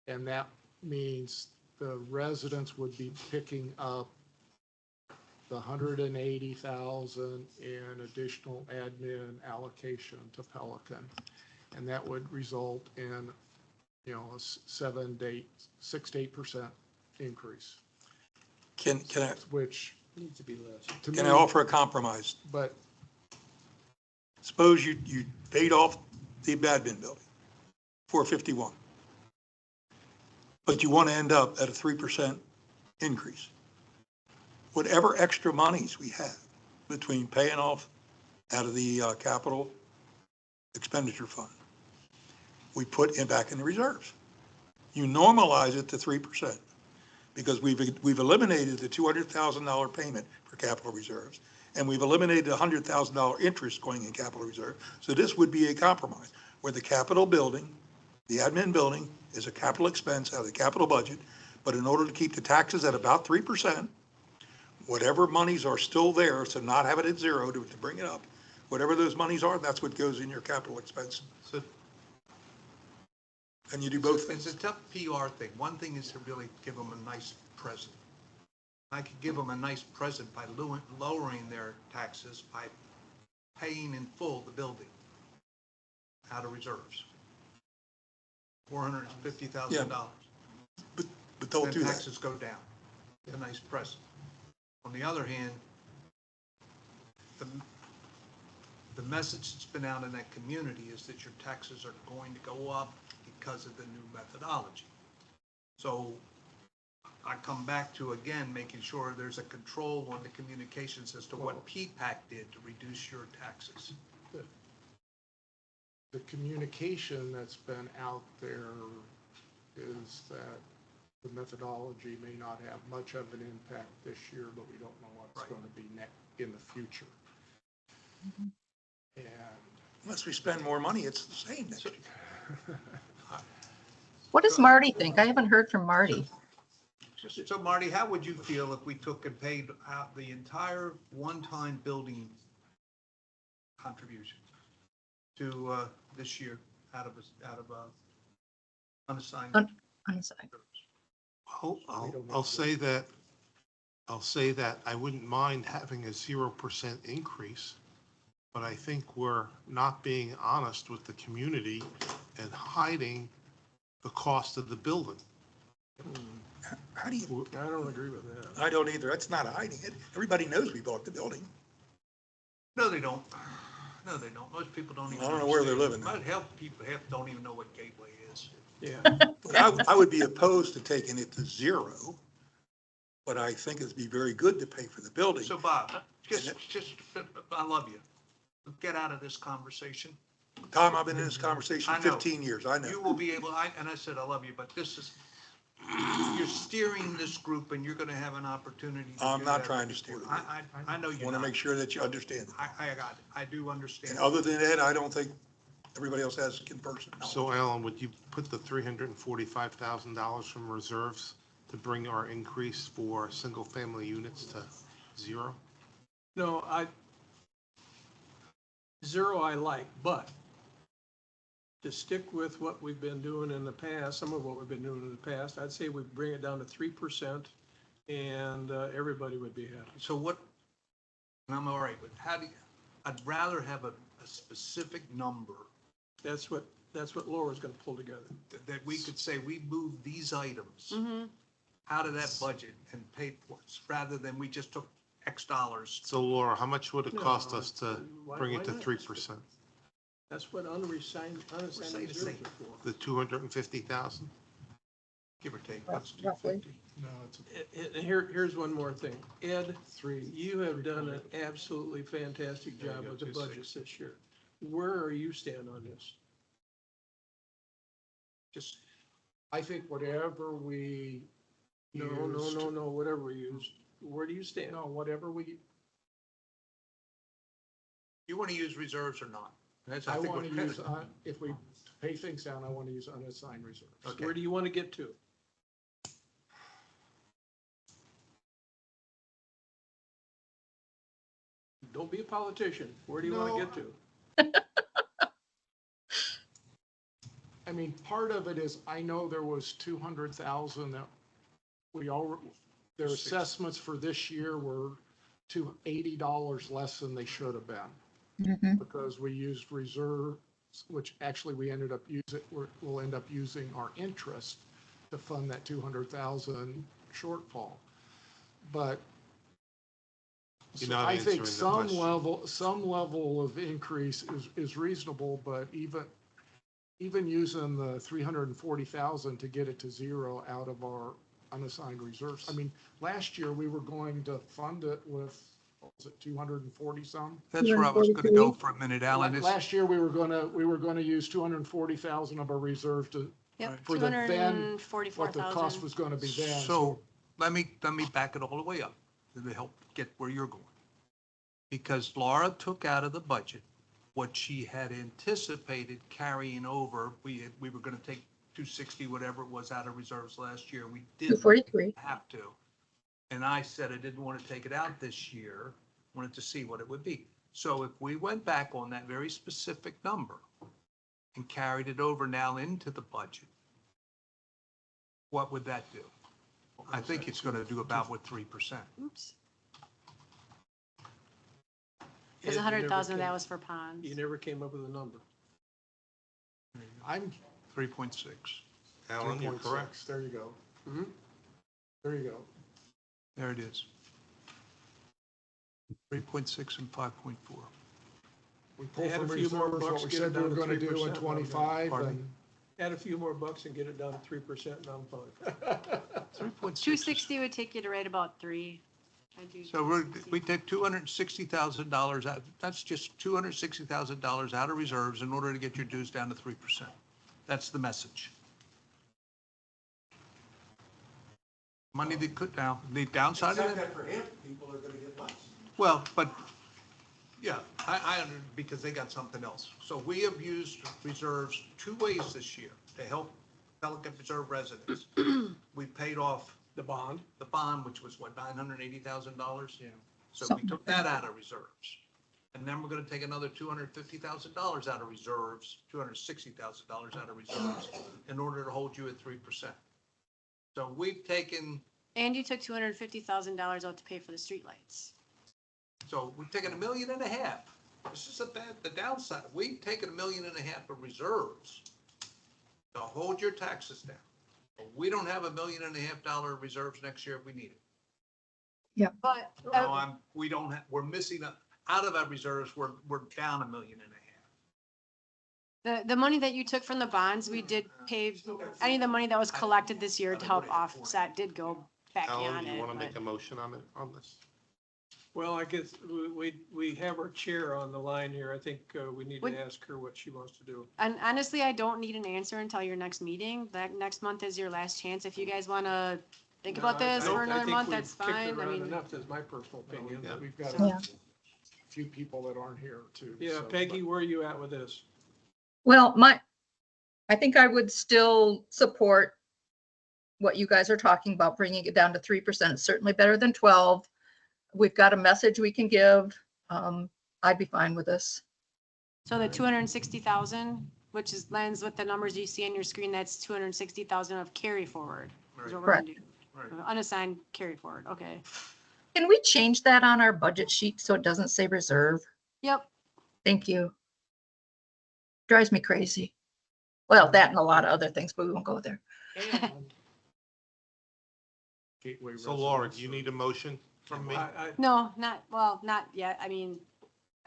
And that means the residents would be picking up the 180,000 in additional admin allocation to Pelican. And that would result in, a 6 to 8% increase, Can I, which Needs to be less. to can me, I offer a compromise? but Suppose you paid off the admin building, 451. But you want to end up at a 3% increase. Whatever extra monies we have between paying off out of the capital expenditure fund, we put back in the reserves. You normalize it to 3% because we've eliminated the $200,000 payment for capital reserves, and we've eliminated $100,000 interest going in capital reserve. So this would be a compromise where the capital building, the admin building, is a capital expense out of the capital budget, but in order to keep the taxes at about 3%, whatever monies are still there, so not have it at zero to bring it up, whatever those monies are, that's what goes in your capital expense. So And you do both it's things. a tough PR thing. One thing is to really give them a nice present. I could give them a nice present by lowering their taxes by paying in full the building out of reserves. $450,000. But don't Then do that. taxes go down. It's a nice present. On the other hand, the message that's been out in that community is that your taxes are going to go up because of the new methodology. So I come back to, again, making sure there's a control on the communications as to what PPAC did to reduce your taxes. The communication that's been out there is that the methodology may not have much of an impact this year, but we don't know what's Right. going to be in the future. And Unless we spend more money, it's the same next year. What does Marty think? I haven't heard from Marty. So Marty, how would you feel if we took and paid out the entire one-time building contribution to this year out of unassigned? Unassigned. I'll say that I wouldn't mind having a 0% increase, but I think we're not being honest with the community and hiding the cost of the building. How do you, I don't agree with that. I don't either. That's not hiding it. Everybody knows we bought the building. No, they don't. No, they don't. Most people don't even. I don't know where they're understand. living now. Most health people don't even know what Gateway is. Yeah. But I would be opposed to taking it to zero, but I think it'd be very good to pay for the building. So Bob, I love you. Get out of this conversation. Tom, I've been in this conversation I know. 15 years. I You know. will be able, and I said, I love you, but this is, you're steering this group and you're going to have an opportunity. To I'm do not that trying to steer the group. I know I you're want to not. make sure that you understand it. I got it. I do understand. And other than that, I don't think everybody else has in-person knowledge. So Alan, would you put the $345,000 from reserves to bring our increase for single-family units to zero? No, zero I like, but to stick with what we've been doing in the past, some of what we've been doing in the past, I'd say we bring it down to 3% and everybody would be happy. So what, and I'm all right, but I'd rather have a specific number That's what Laura's gonna pull together. that we could say, we moved these items Mm-hmm. out of that budget and paid for it, rather than we just took X dollars. So Laura, how much would it cost No, us to why- bring why it to not? 3%? That's what unassigned Say the reserves same. are for. The 250,000? Give or take, that's Roughly. 250. no, it's And here's one more thing. Ed, three. you have done an absolutely fantastic There you job go, with the 260. budgets this year. Where are you stand on this? Just, I think whatever we No, used- whatever we use. Where do you stand? No, whatever we, you want to use reserves or not? That's, I think want to we're- use, if we pay things down, I want to use unassigned reserves. Okay. Where do you want to get to? Don't be a politician. Where do you want No, to get to? I mean, part of it is, I know there was 200,000 that we all, their assessments for this year were $80 less than they should have been. Mhm. Because we used reserves, which actually we ended up using, we'll end up using our interest to fund that 200,000 shortfall. But You're so not I think answering the question. some level of increase is reasonable, but even using the 340,000 to get it to zero out of our unassigned reserves. I mean, last year we were going to fund it with, what was it, 240 some? That's where I was going to go for a minute, Alan. It's- Last year we were gonna use 240,000 of our reserve to, Yep, for the then, what the 244,000. cost was gonna be then. So let me back it all the way up to help get where you're going. Because Laura took out of the budget what she had anticipated carrying over. We were going to take 260, whatever it was, out of reserves last year. We didn't 243. have to. And I said I didn't want to take it out this year, wanted to see what it would be. So if we went back on that very specific number and carried it over now into the budget, what would that do? I think it's going to do about with 3%. Oops. Because Ed, you never 100,000 of that came- was for ponds. You never came up with a number. I'm 3.6. Alan, you're 3.6. correct. There you go. Mhm. There you go. There it is. 3.6 and 5.4. We pull Add a from few more reserves what bucks, we get it said we down were to gonna do 3% in on 25 Pardon? and Add a few more bucks and get it down to 3% and I'm fine. 3.6. 260 would take you to right about 3. I do So we 260. take $260,000 out, that's just $260,000 out of reserves in order to get your dues down to 3%. That's the message. Money they could, now, the downside of it, for half the people are gonna get less. well, but, yeah, because they got something else. So we have used reserves two ways this year to help Pelican Preserve residents. We paid off The bond, the bond, which was what, $980,000? Yeah. So we Something took that out of reserves. And then we're gonna take another $250,000 out of reserves, $260,000 out of reserves in order to hold you at 3%. So we've taken, And you took $250,000 out to pay for the streetlights. so we've taken $1.5 million. This is the downside. We've taken $1.5 million of reserves to hold your taxes down. We don't have $1.5 million reserves next year if we need it. But No, we don't have, we're missing, out of our reserves, we're down $1.5 million. the money that you took from the bonds, we did pay, any of the money that was collected this year to help offset did go back Alan, on do you it. want to but- make a motion on it, on this? well, I guess we have our chair on the line here. I think we need Would- to ask her what she wants to do. And honestly, I don't need an answer until your next meeting. That next month is your last chance. If you guys want to think about this for another month, that's fine. I mean, Enough, that's my personal opinion. Yeah. we've got Yeah. a few people that aren't here too. Yeah, so, Peggy, where are you at with this? Well, I think I would still support what you guys are talking about, bringing it down to 3%. It's certainly better than 12. We've got a message we can give. I'd be fine with this. so the 260,000, which is lands with the numbers you see on your screen, that's 260,000 of carry forward. Is what we're gonna do. Right. Unassigned carry forward. Okay. Can we change that on our budget sheet so it doesn't say reserve? Yep. Thank you. Drives me crazy. Well, that and a lot of other things, but we won't go there. and Gateway So Laura, residents do you or- need a motion from me? No, not yet. I mean,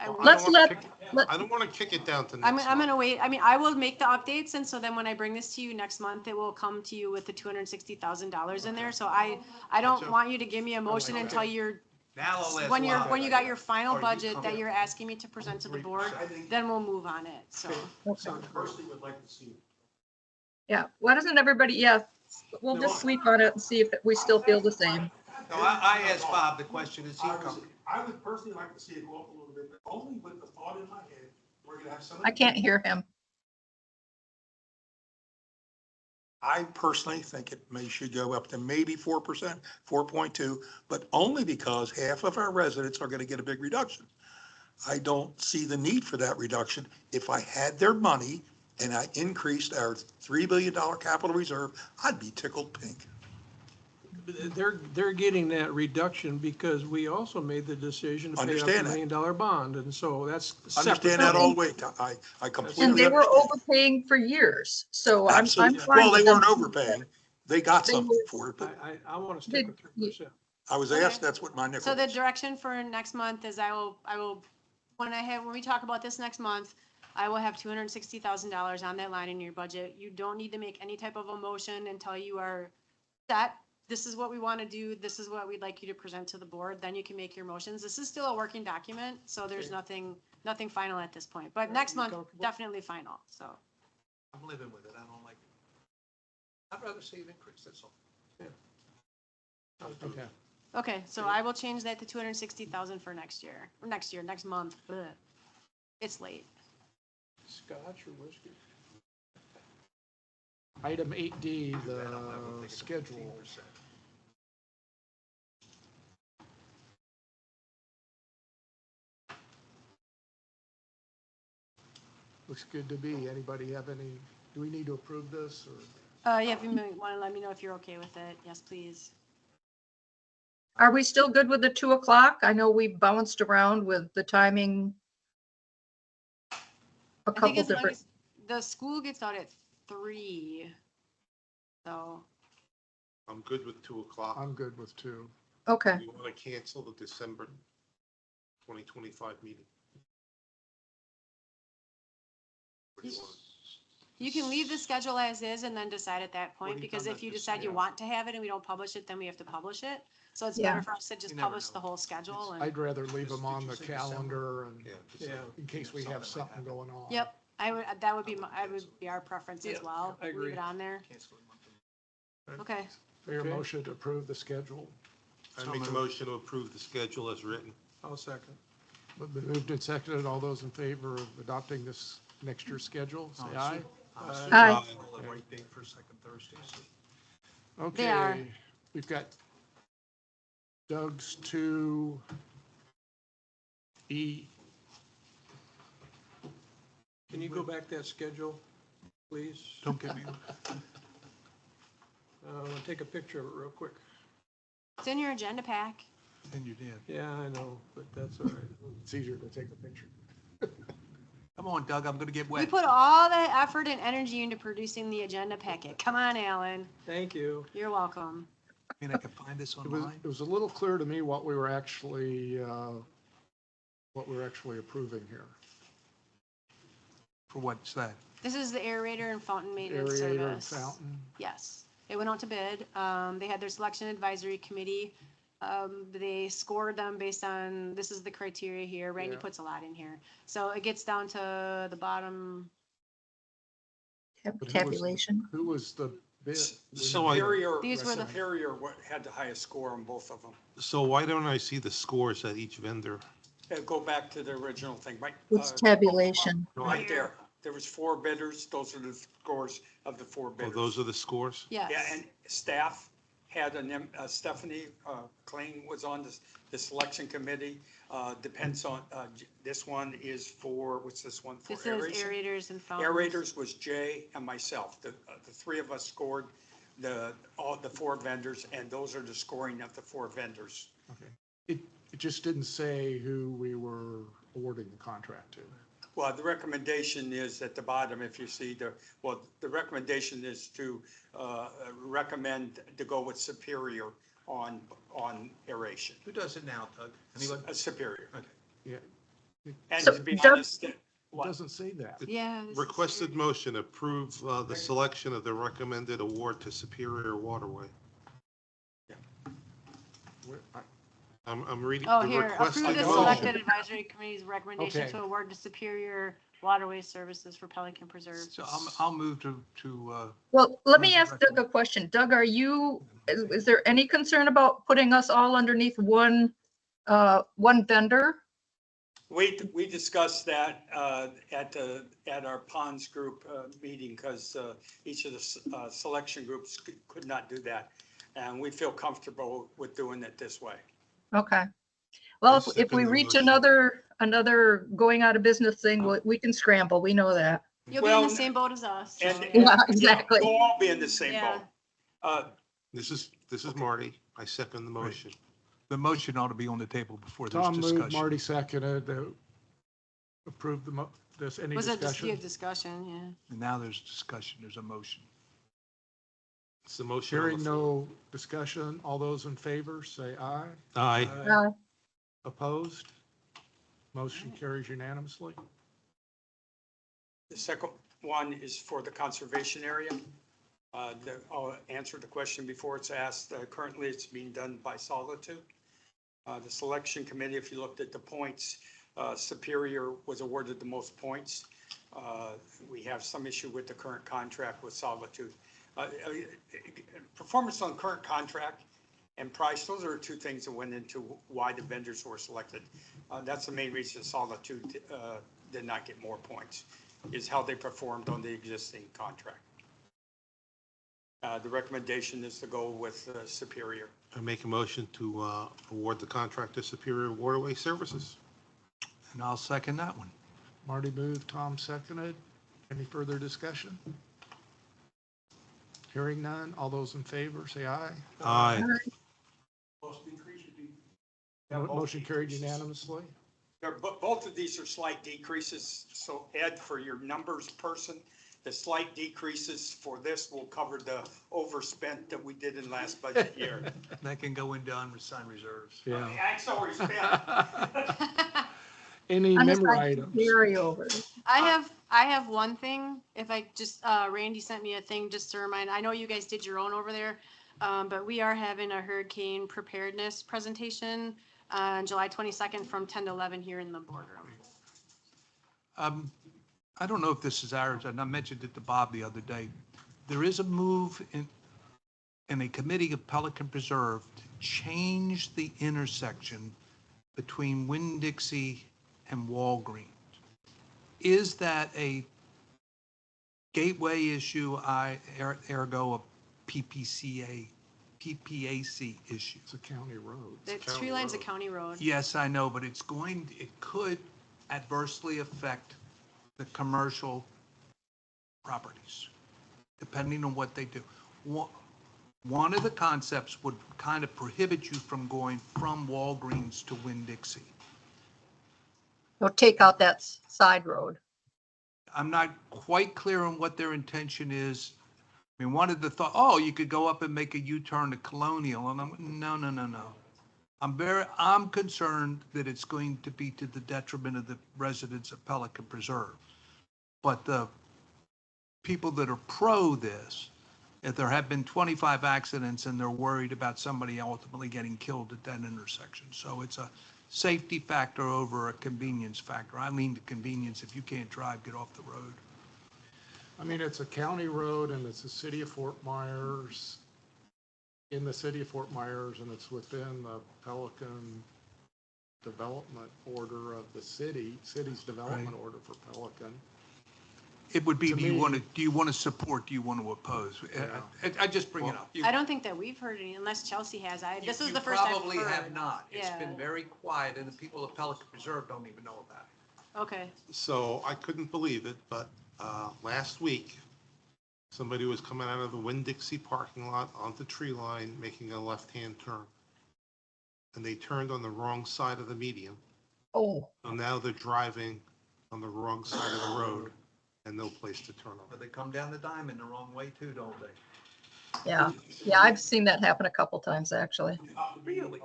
Well, I don't Let's wanna let- kick- let- I don't want to kick it down to I'm next gonna month. wait. I mean, I will make the updates, and so then when I bring this to you next month, it will come to you with the $260,000 in there. So I don't That's want you to give me a motion that. until you're, Now I'll ask when Bob. you got your final Are you budget that comfortable? you're asking me to present to the board, then we'll move on it. So, Personally would like to see it. Yeah, why doesn't everybody, yeah, we'll just sleep on it and see if we still feel the same. No, I asked Bob the question, is he I would- comfortable? I would personally like to see it go up a little bit, but only with the thought in my head, we're gonna have some. I can't hear him. I personally think should go up to maybe 4%, 4.2, but only because half of our residents are gonna get a big reduction. I don't see the need for that reduction. If I had their money and I increased our $3 billion capital reserve, I'd be tickled pink. They're getting that reduction because we also made the decision to pay off the Understand that. $1 million bond, and so that's separate. Understand that all the way. I completely And they were understand. overpaying for years, so I'm Absolutely. fine Well, they with them. weren't overpaying. They got They something were- for it, but I want to stick with 3%. I was Okay. asked, that's what my nickel so the was. direction for next month is I will, when we talk about this next month, I will have $260,000 on that line in your budget. You don't need to make any type of a motion until you are set. This is what we want to do. This is what we'd like you to present to the board. Then you can make your motions. This is still a working document, so there's nothing final at this point. But next you month, comfortable? definitely final, so. I'm living with it, I don't like it. I'd rather see it increase, that's all. Okay. Okay, so I will change that to 260,000 for next year, next month. Ugh. It's late. Scotch or whiskey? Item 8D, Do that, I'll never the take it to schedule. 15%. Looks good to me. Anybody have any, do we need to approve this or? Yeah, if you want to let me know if you're okay with it, yes, please. Are we still good with the 2 o'clock? I know we bounced around with the timing. A I think couple as long different, as the school gets out at 3. So, I'm good with 2 o'clock. I'm good with 2. okay. You want to cancel the December 2025 meeting? What do you want? you can leave the schedule as is and then decide at that What point, are you because talking if you about, just decide you say- want to have it and we don't publish it, then we have to publish it. So it's Yeah. better for us to just You never publish the know. whole schedule and, I'd rather leave them Did on you the say December? calendar and Yeah. Yeah, in case we have something going on. yep, that would be, that would be our preference as Yeah, well. I agree. Leave it on there. Cancel it monthly. Okay, Fair Okay. motion to approve the schedule. I make a motion to approve the schedule as written. I'll second. Been moved and seconded. All those in favor of adopting this next year's schedule, say aye. Aye. Call the right date for second Thursday, so. They are. Okay, we've got Doug's 2E. Can you go back that schedule, please? Don't get me, I'll take a picture of it real quick. it's in your agenda pack. then you did. Yeah, I know, but that's all right. It's easier to take a picture. Come on, Doug, I'm gonna get We wet. put all the effort and energy into producing the agenda packet. Come on, Alan. Thank you. You're welcome. I mean, I can find this It was, online. it was a little clear to me what we were actually approving here. For what's that? This is the aerator and fountain maintenance Aerator and service. fountain. Yes, it went out to bid. They had their selection advisory committee. They scored them based on, this is the criteria here. Randy Yeah. puts a lot in here. So it gets down to the bottom. But who was- Tabulation. Who was the bid? So I- Superior, These were the- Superior had the highest score on both of them. So why don't I see the scores at each vendor? Go back to the original thing, right? It's tabulation. Right there. There was 4 bidders. Those are the scores of the 4 Oh, bidders. those are the scores? Yes. Yeah, and staff had Stephanie Kling was on the selection committee. Depends on, this one is for, what's this one for? This is Aeration? aerators and fountains. Aerators was Jay and myself. The 3 of us scored all the 4 vendors, and those are the scoring of the 4 vendors. Okay. It just didn't say who we were awarding the contract to. Well, the recommendation is at the bottom, if you see the recommendation is to recommend to go with Superior on aeration. Who does it now, Doug? Anybody? Superior. Okay. Yeah, And So, to be Doug- honest, it doesn't say that. Yeah. this is Requested aerators. motion, approve the selection of the recommended award to Superior Waterway. I'm reading Oh, the here, requested approve the Oh. motion. selected advisory committee's recommendation Okay. to award to Superior Waterway Services for Pelican Preserve. So I'll move to, Well, let me Who's the ask Doug a question. Doug, is there any concern about putting us all underneath one vendor? we discussed that at our ponds group meeting, because each of the selection groups could not do that. And we feel comfortable with doing it this way. Okay. Well, I if we second the reach motion. another going out of business thing, we can scramble. We know that. You'll be in Well, the same boat as us. so, And yeah. Yeah, exactly. We'll all be in the same Yeah. boat. This is Marty. I second the motion. the motion ought to be on the table before there's Tom moved, discussion. Marty seconded, approve any Was it just be a discussion? discussion, yeah. And now there's discussion, there's a motion. It's the motion on the Hearing floor. no discussion, all those in favor, say aye. Aye. Uh, Opposed? Motion carries unanimously. The second one is for the conservation area. I'll answer the question before it's asked. Currently, it's being done by Solitude. The selection committee, if you looked at the points, Superior was awarded the most points. We have some issue with the current contract with Solitude. Performance on current contract and price, those are 2 things that went into why the vendors were selected. That's the main reason Solitude did not get more points, is how they performed on the existing contract. The recommendation is to go with Superior. I make a motion to award the contract to Superior Waterway Services. And I'll second that one. Marty moved, Tom seconded. Any further discussion? Hearing none, all those in favor, say aye. Aye. Cost decrease Motion carried unanimously. Both of these are slight decreases, so Ed, for your numbers person, the slight decreases for this will cover the overspent that we did in last budget year. That can go into unassigned reserves. Yeah. That's already spent. Any member Unassigned items? Carry over. I have one thing, if I just, Randy sent me a thing just to remind, I know you guys did your own over there, but we are having a hurricane preparedness presentation on July 22nd from 10 to 11 here in the boardroom. I don't know if this is ours, and I mentioned it to Bob the other day. There is a move in a committee of Pelican Preserve to change the intersection between Winn-Dixie and Walgreens. Is that a gateway issue, ergo a PPAC issue? It's a county road. The tree line's a county road. Yes, I know, but it could adversely affect the commercial properties, depending on what they do. One of the concepts would kind of prohibit you from going from Walgreens to Winn-Dixie. They'll take out that side road. I'm not quite clear on what their intention is. I mean, one of the thought, oh, you could go up and make a U-turn to Colonial, and no. I'm concerned that it's going to be to the detriment of the residents of Pelican Preserve. But the people that are pro this, if there have been 25 accidents and they're worried about somebody ultimately getting killed at that intersection. So it's a safety factor over a convenience factor. I lean to convenience. If you can't drive, get off the road. I mean, it's a county road and it's the city of Fort Myers, in the city of Fort Myers, and it's within the Pelican development order of the city's development order for Pelican. It would be, To do you me- want to support, do you want to oppose? I just bring it up. I don't think that we've heard any, unless Chelsea has. This is You the first I've heard. probably have not. It's Yeah. been very quiet, and the people of Pelican Preserve don't even know about it. Okay. So I couldn't believe it, but last week, somebody was coming out of the Winn-Dixie parking lot onto Tree Line, making a left-hand turn. And they turned on the wrong side of the median. Oh, So now they're driving on the wrong side of the road and no place to turn But on. they come down the diamond the wrong way too, don't they? yeah. Yeah, I've seen that happen a couple times, actually. Really?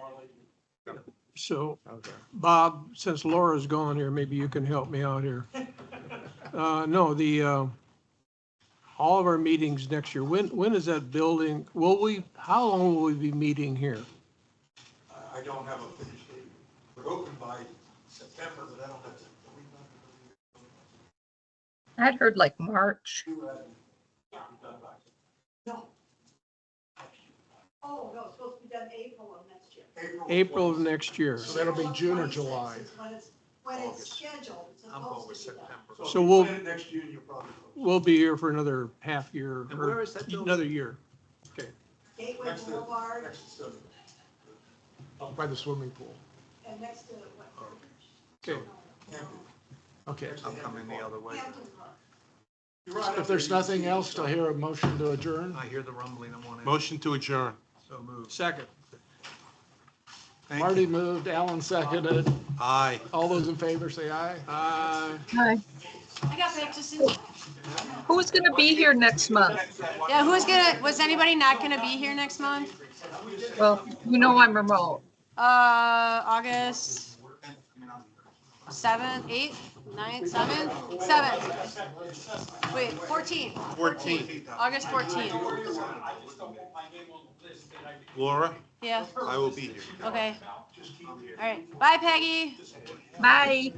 So, Okay. Bob, since Laura's gone here, maybe you can help me out here. No, all of our meetings next year, when is that building, how long will we be meeting here? I don't have a finished date. We're open by September, but I don't have to. I'd heard like March. No. Oh, no, it's supposed to be done April of next year. April of next year. So that'll be June or July. When it's scheduled, it's I'm going supposed with to be done. September. So we'll, Next June, you'll probably. we'll be here for another half year And where or is that building? another year. Okay. Gateway Next to- Boulevard next to- Up by the swimming pool. and next to what? Okay. Okay. I'm coming the other way. Hampton Park. If there's nothing else, do I hear a motion to adjourn? I hear the rumbling. I want to. Motion to adjourn. So moved. Second. Thank Marty you. moved, Alan seconded. Aye. All those in favor say aye. Aye. Hi. I got back just in time. Who's gonna be here next month? Yeah, was anybody not gonna be here next month? Well, you know I'm remote. August 7th, 8th, 9th, 7th? Wait, 14th, 14. August 14th. Laura, Yeah, I will be here. okay. All right, bye Peggy. Bye.